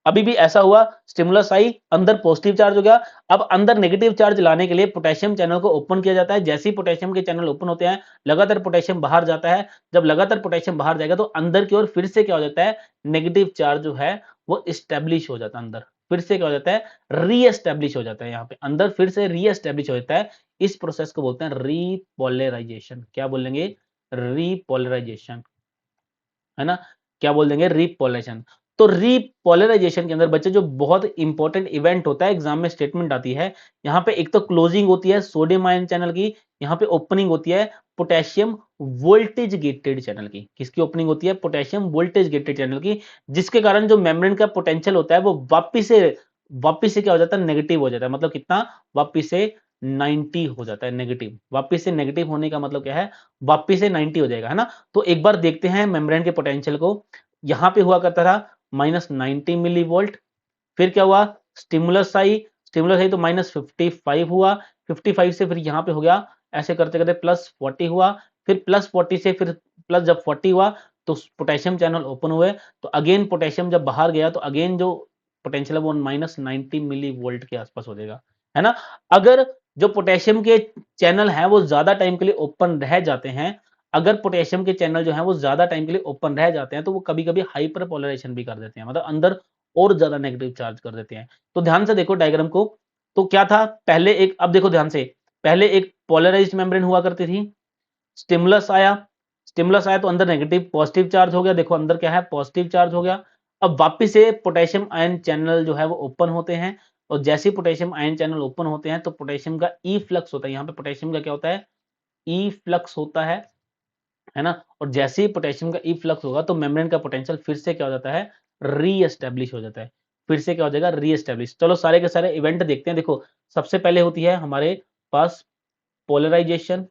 अभी भी ऐसा हुआ, स्टिमुलस आई, अंदर पॉजिटिव चार्ज हो गया। अब अंदर नेगेटिव चार्ज लाने के लिए पोटेशियम चैनल को ओपन किया जाता है। जैसे ही पोटेशियम के चैनल ओपन होते हैं, लगातार पोटेशियम बाहर जाता है। जब लगातार पोटेशियम बाहर जाएगा तो अंदर की ओर फिर से क्या हो जाता है, नेगेटिव चार्ज जो है वो स्टैब्लिश हो जाता है, अंदर फिर से क्या हो जाता है, री हो जाता है। यहाँ पे अंदर फिर से री हो जाता है। इस प्रोसेस को बोलते हैं रीपोलराइजेशन। क्या बोलेंगे, रीपोलराइजेशन, है ना, क्या बोल देंगे, रीपोलराइजेशन। तो रीपोलराइजेशन के अंदर बच्चे जो बहुत इंपॉर्टेंट इवेंट होता है, एग्जाम में स्टेटमेंट आती है, यहाँ पे एक तो क्लोजिंग होती है सोडियम आयन चैनल की, यहाँ पे ओपनिंग होती है पोटेशियम वोल्टेज गेटेड चैनल की। किसकी ओपनिंग होती है, पोटेशियम वोल्टेज गेटेड चैनल की, जिसके कारण जो मेम्ब्रेन का पोटेंशियल होता है वो वापिस से क्या हो जाता है, नेगेटिव हो जाता है। मतलब कितना, वापिस से 90 हो जाता है नेगेटिव। वापिस से नेगेटिव होने का मतलब क्या है, वापिस से 90 हो जाएगा, है ना। तो एक बार देखते हैं मेम्ब्रेन के पोटेंशियल को। यहां पे हुआ करता था -90 मिली वोल्ट, फिर क्या हुआ, स्टिमुलस आई तो -55 हुआ, 55 से फिर यहाँ पे हो गया, ऐसे करते करते +40 हुआ, फिर +40 से फिर प्लस, जब 40 हुआ तो पोटेशियम चैनल ओपन हुए, तो अगेन पोटेशियम जब बाहर गया तो अगेन जो पोटेंशियल है वो -90 मिली वोल्ट के आसपास हो जाएगा, है ना। अगर जो पोटेशियम के चैनल है वो ज्यादा टाइम के लिए ओपन रह जाते हैं, अगर पोटेशियम के चैनल जो है वो ज्यादा टाइम के लिए ओपन रह जाते हैं तो वो कभी कभी हाइपर पोलराइजेशन भी कर देते हैं, मतलब अंदर और ज्यादा नेगेटिव चार्ज कर देते हैं। तो ध्यान से देखो डायग्राम को। तो क्या था पहले एक, अब देखो ध्यान से, पहले एक पोलराइज्ड मेम्ब्रेन हुआ करती थी, स्टिमुलस आया, स्टिमुलस आया तो अंदर नेगेटिव पॉजिटिव चार्ज हो गया, देखो अंदर क्या है, पॉजिटिव चार्ज हो गया। अब वापिस से पोटेशियम आयन चैनल जो है वो ओपन होते हैं, और जैसे ही पोटेशियम आयन चैनल ओपन होते हैं तो पोटेशियम का ई फ्लक्स होता है, यहाँ पे पोटेशियम का क्या होता है, ई फ्लक्स होता है ना। और जैसे ही पोटेशियम का ई फ्लक्स होगा तो मेम्ब्रेन का पोटेंशियल फिर से क्या हो जाता है, री एस्टेब्लिश हो जाता है, फिर से क्या हो जाएगा, री एस्टेब्लिश। चलो सारे के सारे इवेंट देखते हैं। देखो सबसे पहले होती है हमारे पास पोलराइजेशन,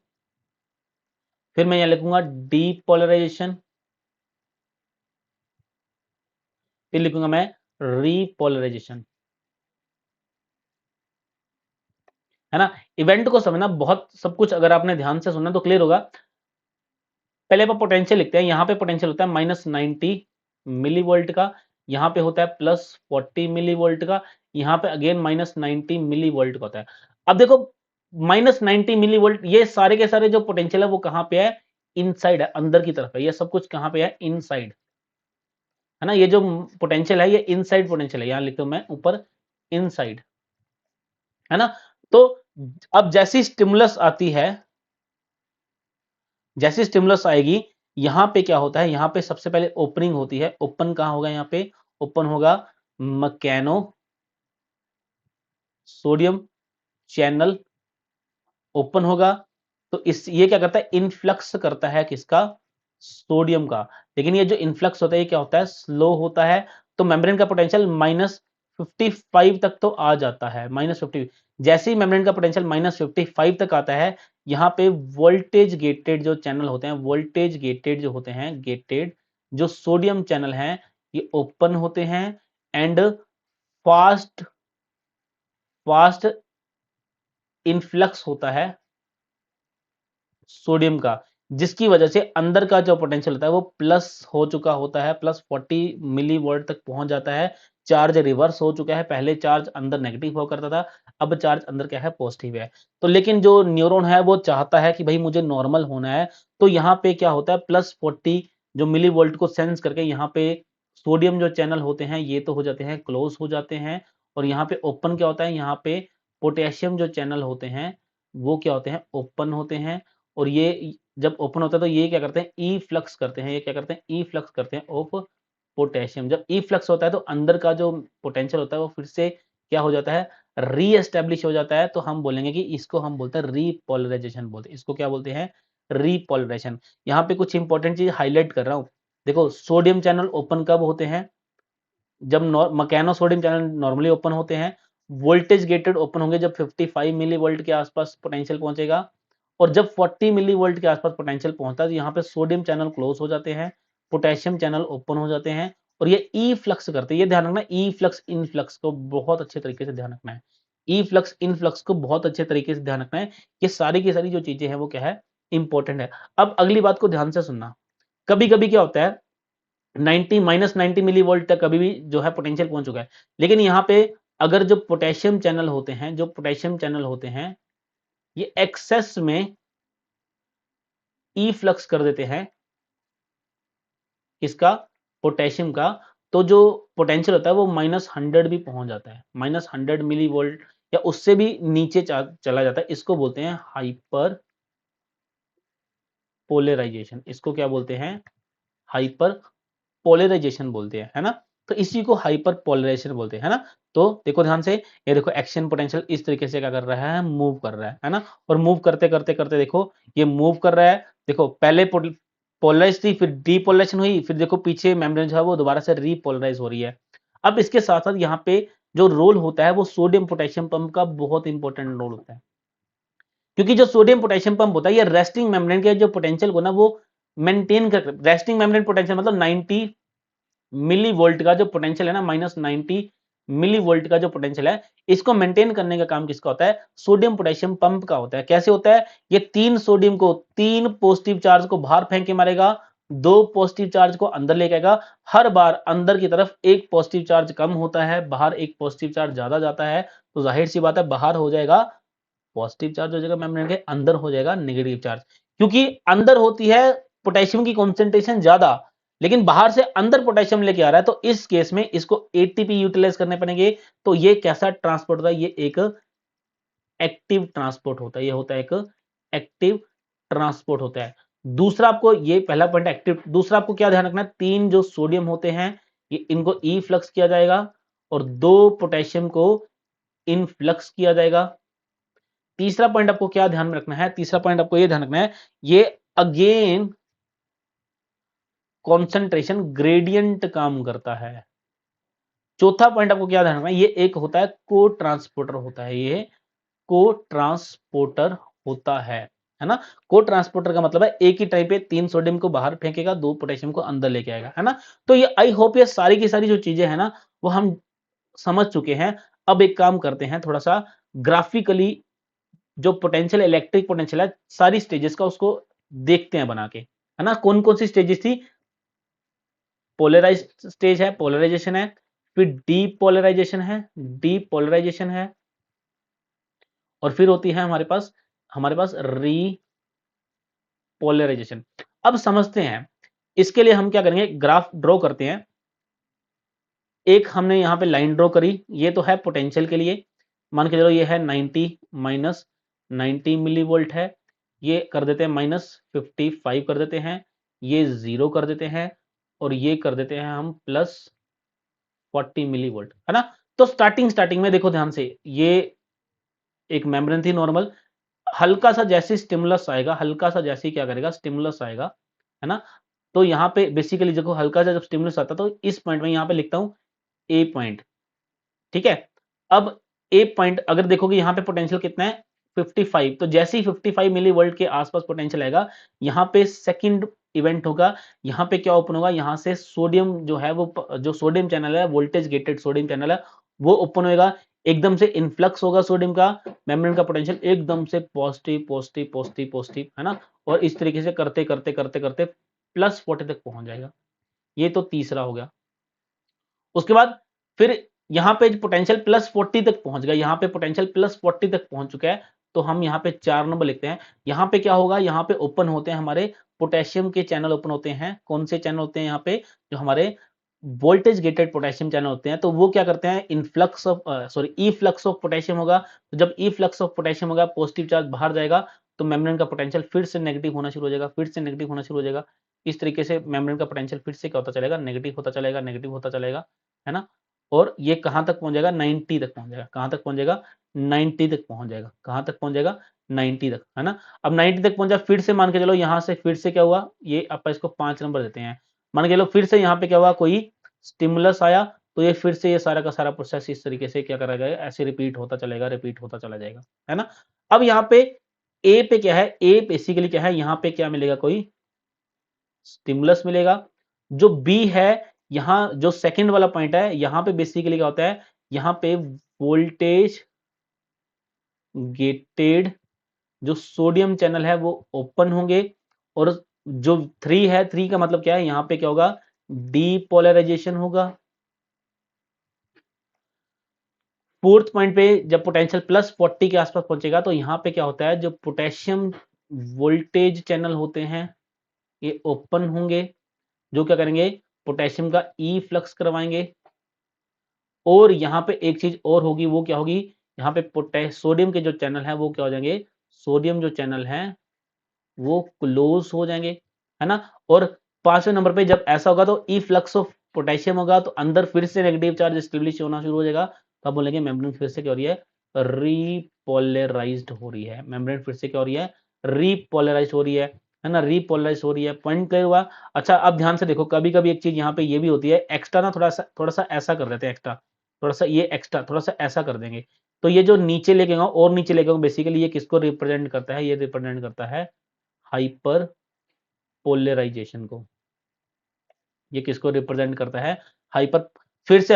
फिर मैं यहां लिखूंगा डीपोलराइजेशन, फिर लिखूंगा मैं रीपोलराइजेशन, है ना। इवेंट को समझना बहुत, सब कुछ अगर आपने ध्यान से सुना तो क्लियर होगा। पहले आप पोटेंशियल लिखते हैं, यहाँ पे पोटेंशियल होता है -90 मिली वोल्ट का, यहाँ पे होता है +40 मिली वोल्ट का, यहाँ पे अगेन -90 मिली वोल्ट का होता है। अब देखो -90 मिली वोल्ट, ये सारे के सारे जो पोटेंशियल है वो कहाँ पे है, इनसाइड है, अंदर की तरफ है, ये सब कुछ कहाँ पे है, इनसाइड, है ना। ये जो पोटेंशियल है ये इनसाइड पोटेंशियल है, यहाँ लिखता हूं मैं ऊपर इनसाइड, है ना। तो अब जैसी स्टिमुलस आती है, जैसे स्टिमुलस आएगी, यहां पे क्या होता है, यहां पे सबसे पहले ओपनिंग होती है। ओपन कहां होगा, यहां पे ओपन होगा मकैनो सोडियम चैनल ओपन होगा। तो इस ये क्या करता है, इनफ्लक्स करता है किसका, सोडियम का। लेकिन ये जो इनफ्लक्स होता है ये क्या होता है, स्लो होता है। तो मेम्ब्रेन का पोटेंशियल -55 तक तो आ जाता है, -50। जैसे ही मेम्ब्रेन का पोटेंशियल -55 तक आता है, यहाँ पे वोल्टेज गेटेड जो चैनल होते हैं, वोल्टेज गेटेड जो होते हैं, गेटेड जो सोडियम चैनल हैं, ये ओपन होते हैं, एंड फास्ट फास्ट इनफ्लक्स होता है सोडियम का, जिसकी वजह से अंदर का जो पोटेंशियल होता है वो प्लस हो चुका होता है, +40 मिली वोल्ट तक पहुंच जाता है। चार्ज रिवर्स हो चुका है, पहले चार्ज अंदर नेगेटिव हुआ करता था, अब चार्ज अंदर क्या है, पॉजिटिव है। तो लेकिन जो न्यूरॉन है वो चाहता है कि भाई मुझे नॉर्मल होना है, तो यहाँ पे क्या होता है, +40 जो मिली वोल्ट को सेंस करके यहाँ पे सोडियम जो चैनल होते हैं ये तो हो जाते हैं, क्लोज हो जाते हैं, और यहाँ पे ओपन क्या होता है, यहाँ पे पोटेशियम जो चैनल होते हैं वो क्या होते हैं, ओपन होते हैं। और ये जब ओपन होता है तो ये क्या करते हैं, ई फ्लक्स करते हैं, ये क्या करते हैं, ई फ्लक्स करते हैं ऑफ पोटेशियम। जब ई फ्लक्स होता है तो अंदर का जो पोटेंशियल होता है वो फिर से क्या हो जाता है, री एस्टेब्लिश हो जाता है। तो हम बोलेंगे कि इसको हम बोलते हैं रीपोलराइजेशन बोलते हैं, इसको क्या बोलते हैं, रीपोलराइजेशन। यहाँ पे कुछ इंपॉर्टेंट चीज हाईलाइट कर रहा हूँ। देखो सोडियम चैनल ओपन कब होते हैं, जब मकैनो सोडियम चैनल नॉर्मली ओपन होते हैं। वोल्टेज गेटेड ओपन होंगे जब 55 मिली वोल्ट के आसपास पोटेंशियल पहुंचेगा, और जब 40 मिली वोल्ट के आसपास पोटेंशियल पहुंचता है तो यहाँ पे सोडियम चैनल क्लोज हो जाते हैं, पोटेशियम चैनल ओपन हो जाते हैं, और ये ई फ्लक्स करते हैं। ये ध्यान रखना, ई फ्लक्स इनफ्लक्स को बहुत अच्छे तरीके से ध्यान रखना है। ई फ्लक्स इनफ्लक्स को बहुत अच्छे तरीके से ध्यान रखना है। ये सारी की सारी जो चीजें हैं वो क्या है, इंपॉर्टेंट है। अब अगली बात को ध्यान से सुनना। कभी कभी क्या होता है, 90 -90 मिली वोल्ट तक कभी भी जो है पोटेंशियल पहुंच चुका है, लेकिन यहाँ पे अगर जो पोटेशियम चैनल होते हैं, जो पोटेशियम चैनल होते हैं, ये एक्सेस में ई फ्लक्स कर देते हैं इसका, पोटेशियम का, तो जो पोटेंशियल होता है वो -100 भी पहुंच जाता है, -100 मिली वोल्ट या उससे भी नीचे चला जाता है। इसको बोलते हैं हाइपर पोलराइजेशन। इसको क्या बोलते हैं, हाइपर पोलराइजेशन बोलते हैं, है ना। तो इसी को हाइपर पोलराइजेशन बोलते हैं, है ना। तो देखो ध्यान से, ये देखो एक्शन पोटेंशियल इस तरीके से क्या कर रहा है, मूव कर रहा है ना। और मूव करते करते करते देखो ये मूव कर रहा है। देखो पहले पोलराइज थी, फिर डीपोलराइजेशन हुई, फिर देखो पीछे मेम्ब्रेन जो है वो दोबारा से रीपोलराइज हो रही है। अब इसके साथ साथ यहाँ पे जो रोल होता है वो सोडियम पोटेशियम पंप का बहुत इंपॉर्टेंट रोल होता है, क्योंकि जो सोडियम पोटेशियम पंप होता है ये रेस्टिंग मेम्ब्रेन के जो पोटेंशियल को ना वो मेंटेन कर, रेस्टिंग मेम्ब्रेन पोटेंशियल मतलब 90 मिली वोल्ट का जो पोटेंशियल है ना, -90 मिली वोल्ट का जो पोटेंशियल है, इसको मेंटेन करने का काम किसका होता है, सोडियम पोटेशियम पंप का होता है। कैसे होता है, ये तीन सोडियम को, तीन पॉजिटिव चार्ज को बाहर फेंक के मारेगा, दो पॉजिटिव चार्ज को अंदर लेके आएगा। हर बार अंदर की तरफ एक पॉजिटिव चार्ज कम होता है, बाहर एक पॉजिटिव चार्ज ज्यादा जाता है, तो जाहिर सी बात है बाहर हो जाएगा पॉजिटिव चार्ज, हो जाएगा मेम्ब्रेन के, अंदर हो जाएगा नेगेटिव चार्ज। क्योंकि अंदर होती है पोटेशियम की कॉन्सेंट्रेशन ज्यादा, लेकिन बाहर से अंदर पोटेशियम लेके आ रहा है, तो इस केस में इसको एटीपी यूटिलाइज करने पड़ेंगे। तो ये कैसा ट्रांसपोर्ट होता है, ये एक एक्टिव ट्रांसपोर्ट होता है, ये होता है एक एक्टिव ट्रांसपोर्ट होता है। दूसरा आपको, ये पहला पॉइंट एक्टिव, दूसरा आपको क्या ध्यान रखना है, तीन जो सोडियम होते हैं ये इनको ई फ्लक्स किया जाएगा और दो पोटेशियम को इनफ्लक्स किया जाएगा। तीसरा पॉइंट आपको क्या ध्यान में रखना है, तीसरा पॉइंट आपको ये ध्यान रखना है, ये अगेन कॉन्सेंट्रेशन ग्रेडियंट काम करता है। चौथा पॉइंट आपको क्या ध्यान रखना है, ये एक होता है को ट्रांसपोर्टर होता है, ये को ट्रांसपोर्टर होता है ना। को ट्रांसपोर्टर का मतलब है एक ही टाइम पे तीन सोडियम को बाहर फेंकेगा, दो पोटेशियम को अंदर लेके आएगा, है ना। तो ये आई होप ये सारी की सारी जो चीजें हैं ना वो हम समझ चुके हैं। अब एक काम करते हैं, थोड़ा सा ग्राफिकली जो पोटेंशियल, इलेक्ट्रिक पोटेंशियल है सारी स्टेजेस का, उसको देखते हैं बना के, है ना। कौन कौन सी स्टेजेस थी, पोलराइज स्टेज है, पोलराइजेशन है, फिर डीपोलराइजेशन है, डीपोलराइजेशन है, और फिर होती है हमारे पास रीपोलराइजेशन। अब समझते हैं, इसके लिए हम क्या करेंगे, ग्राफ ड्रॉ करते हैं। एक हमने यहां पे लाइन ड्रॉ करी, ये तो है पोटेंशियल के लिए, मान के चलो ये है 90 -90 मिली वोल्ट है, ये कर देते हैं -55 कर देते हैं, ये 0 कर देते हैं, और ये कर देते हैं हम +40 मिली वोल्ट, है ना। तो स्टार्टिंग में देखो ध्यान से, ये एक मेम्ब्रेन थी नॉर्मल, हल्का सा जैसे स्टिमुलस आएगा, हल्का सा जैसे ही क्या करेगा स्टिमुलस आएगा, है ना। तो यहाँ पे बेसिकली देखो हल्का सा जब स्टिमुलस आता है तो इस पॉइंट में यहाँ पे लिखता हूं ए पॉइंट, ठीक है। अब ए पॉइंट अगर देखोगे यहाँ पे पोटेंशियल कितना है 55, तो जैसे ही 55 मिली वोल्ट के आसपास पोटेंशियल आएगा, यहाँ पे सेकंड इवेंट होगा, यहाँ पे क्या ओपन होगा, यहाँ से सोडियम जो है वो जो सोडियम चैनल है, वोल्टेज गेटेड सोडियम चैनल है, वो ओपन होगा, एकदम से इन्फ्लक्स होगा सोडियम का, मेम्ब्रेन का पोटेंशियल एकदम से पॉजिटिव पॉजिटिव पॉजिटिव पॉजिटिव, है ना। और इस तरीके से करते करते करते करते +40 तक पहुंच जाएगा। ये तो तीसरा हो गया। उसके बाद फिर यहाँ पे पोटेंशियल +40 तक पहुंच गया, यहाँ पे पोटेंशियल +40 तक पहुंच चुका है, तो हम यहाँ पे 4 नंबर लिखते हैं। यहाँ पे क्या होगा, यहाँ पे ओपन होते हैं हमारे पोटेशियम के चैनल, ओपन होते हैं। कौन से चैनल होते हैं यहाँ पे, जो हमारे वोल्टेज गेटेड पोटेशियम चैनल होते हैं, तो वो क्या करते हैं, influx of sorry E flux of potassium होगा। तो जब ई फ्लक्स ऑफ पोटेशियम होगा, पॉजिटिव चार्ज बाहर जाएगा, तो मेम्ब्रेन का पोटेंशियल फिर से नेगेटिव होना शुरू हो जाएगा, फिर से नेगेटिव होना शुरू हो जाएगा। इस तरीके से मेम्ब्रेन का पोटेंशियल फिर से क्या होता चलेगा, नेगेटिव होता चलेगा, नेगेटिव होता चलेगा, है ना। और ये कहां तक पहुंच जाएगा, 90 तक पहुंच जाएगा। कहां तक पहुंच जाएगा, 90 तक पहुंच जाएगा। कहां तक पहुंच जाएगा, 90 तक, है ना। अब 90 तक पहुंचा, फिर से मान के चलो यहां से फिर से क्या हुआ, ये आप इसको 5 नंबर देते हैं। मान के चलो फिर से यहाँ पे क्या हुआ, कोई स्टिमुलस आया, तो ये फिर से ये सारा का सारा प्रोसेस इस तरीके से क्या करा जाएगा, ऐसे रिपीट होता चलेगा, रिपीट होता चला जाएगा, है ना। अब यहाँ पे ए पे क्या है, ए बेसिकली क्या है, यहाँ पे क्या मिलेगा, कोई स्टिमुलस मिलेगा। जो बी है, यहाँ जो सेकंड वाला पॉइंट है, यहाँ पे बेसिकली क्या होता है, यहाँ पे वोल्टेज गेटेड जो सोडियम चैनल है वो ओपन होंगे, और जो 3 है, 3 का मतलब क्या है, यहाँ पे क्या होगा, डीपोलराइजेशन होगा। फोर्थ पॉइंट पे जब पोटेंशियल +40 के आसपास पहुंचेगा तो यहाँ पे क्या होता है, जो पोटेशियम वोल्टेज चैनल होते हैं ये ओपन होंगे, जो क्या करेंगे, पोटेशियम का ई फ्लक्स करवाएंगे। और यहाँ पे एक चीज और होगी, वो क्या होगी, यहाँ पे सोडियम के जो चैनल है वो क्या हो जाएंगे, सोडियम जो चैनल है वो क्लोज हो जाएंगे, है ना। और 5वें नंबर पे जब ऐसा होगा तो ई फ्लक्स ऑफ पोटेशियम होगा, तो अंदर फिर से नेगेटिव चार्ज स्टेब्लिश होना शुरू हो जाएगा, तो आप बोलेंगे मेम्ब्रेन फिर से क्या हो रही है, रीपोलराइज्ड हो रही है। मेम्ब्रेन फिर से क्या हो रही है, रीपोलराइज हो रही है ना, रीपोलराइज हो रही है। पॉइंट क्लियर हुआ। अच्छा अब ध्यान से देखो, कभी कभी एक चीज यहाँ पे ये भी होती है, एक्स्ट्रा ना थोड़ा सा ऐसा कर देते हैं, एक्स्ट्रा थोड़ा सा, ये एक्स्ट्रा थोड़ा सा ऐसा कर देंगे, तो ये जो नीचे लेके गए और नीचे लेके गए, बेसिकली ये किसको रिप्रेजेंट करता है, ये रिप्रेजेंट करता है हाइपर पोलराइजेशन को। ये किसको रिप्रेजेंट करता है, हाइपर। फिर से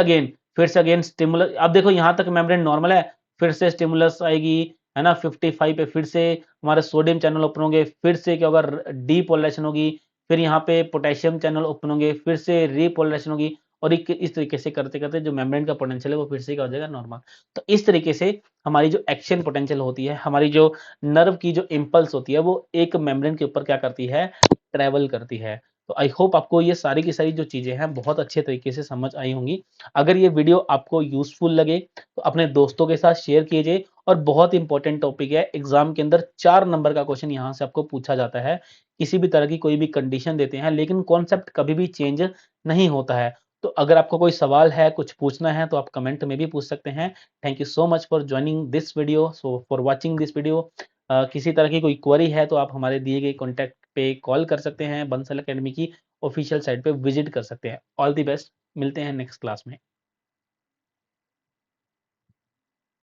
अगेन स्टिमुलस, अब देखो यहां तक मेम्ब्रेन नॉर्मल है, फिर से स्टिमुलस आएगी, है ना, 55 पे फिर से हमारे सोडियम चैनल ओपन होंगे, फिर से क्या होगा, डीपोलराइजेशन होगी, फिर यहाँ पे पोटेशियम चैनल ओपन होंगे, फिर से रीपोलराइजेशन होगी, और इस तरीके से करते करते जो मेम्ब्रेन का पोटेंशियल है वो फिर से क्या हो जाएगा, नॉर्मल। तो इस तरीके से हमारी जो एक्शन पोटेंशियल होती है, हमारी जो नर्व की जो इम्पल्स होती है, वो एक मेम्ब्रेन के ऊपर क्या करती है, ट्रेवल करती है। तो आई होप आपको ये सारी की सारी जो चीजें हैं बहुत अच्छे तरीके से समझ आई होंगी। अगर ये वीडियो आपको यूजफुल लगे तो अपने दोस्तों के साथ शेयर कीजिए। और बहुत इंपॉर्टेंट टॉपिक है, एग्जाम के अंदर 4 नंबर का क्वेश्चन यहाँ से आपको पूछा जाता है। किसी भी तरह की कोई भी कंडीशन देते हैं, लेकिन कॉन्सेप्ट कभी भी चेंज नहीं होता है। तो अगर आपको कोई सवाल है, कुछ पूछना है, तो आप कमेंट में भी पूछ सकते हैं। Thank you so much for joining this video, so for watching this video. किसी तरह की कोई क्वेरी है तो आप हमारे दिए गए कॉन्टैक्ट पे कॉल कर सकते हैं, बंसल अकेडमी की ऑफिशियल साइट पे विजिट कर सकते हैं। ऑल द बेस्ट, मिलते हैं नेक्स्ट क्लास में।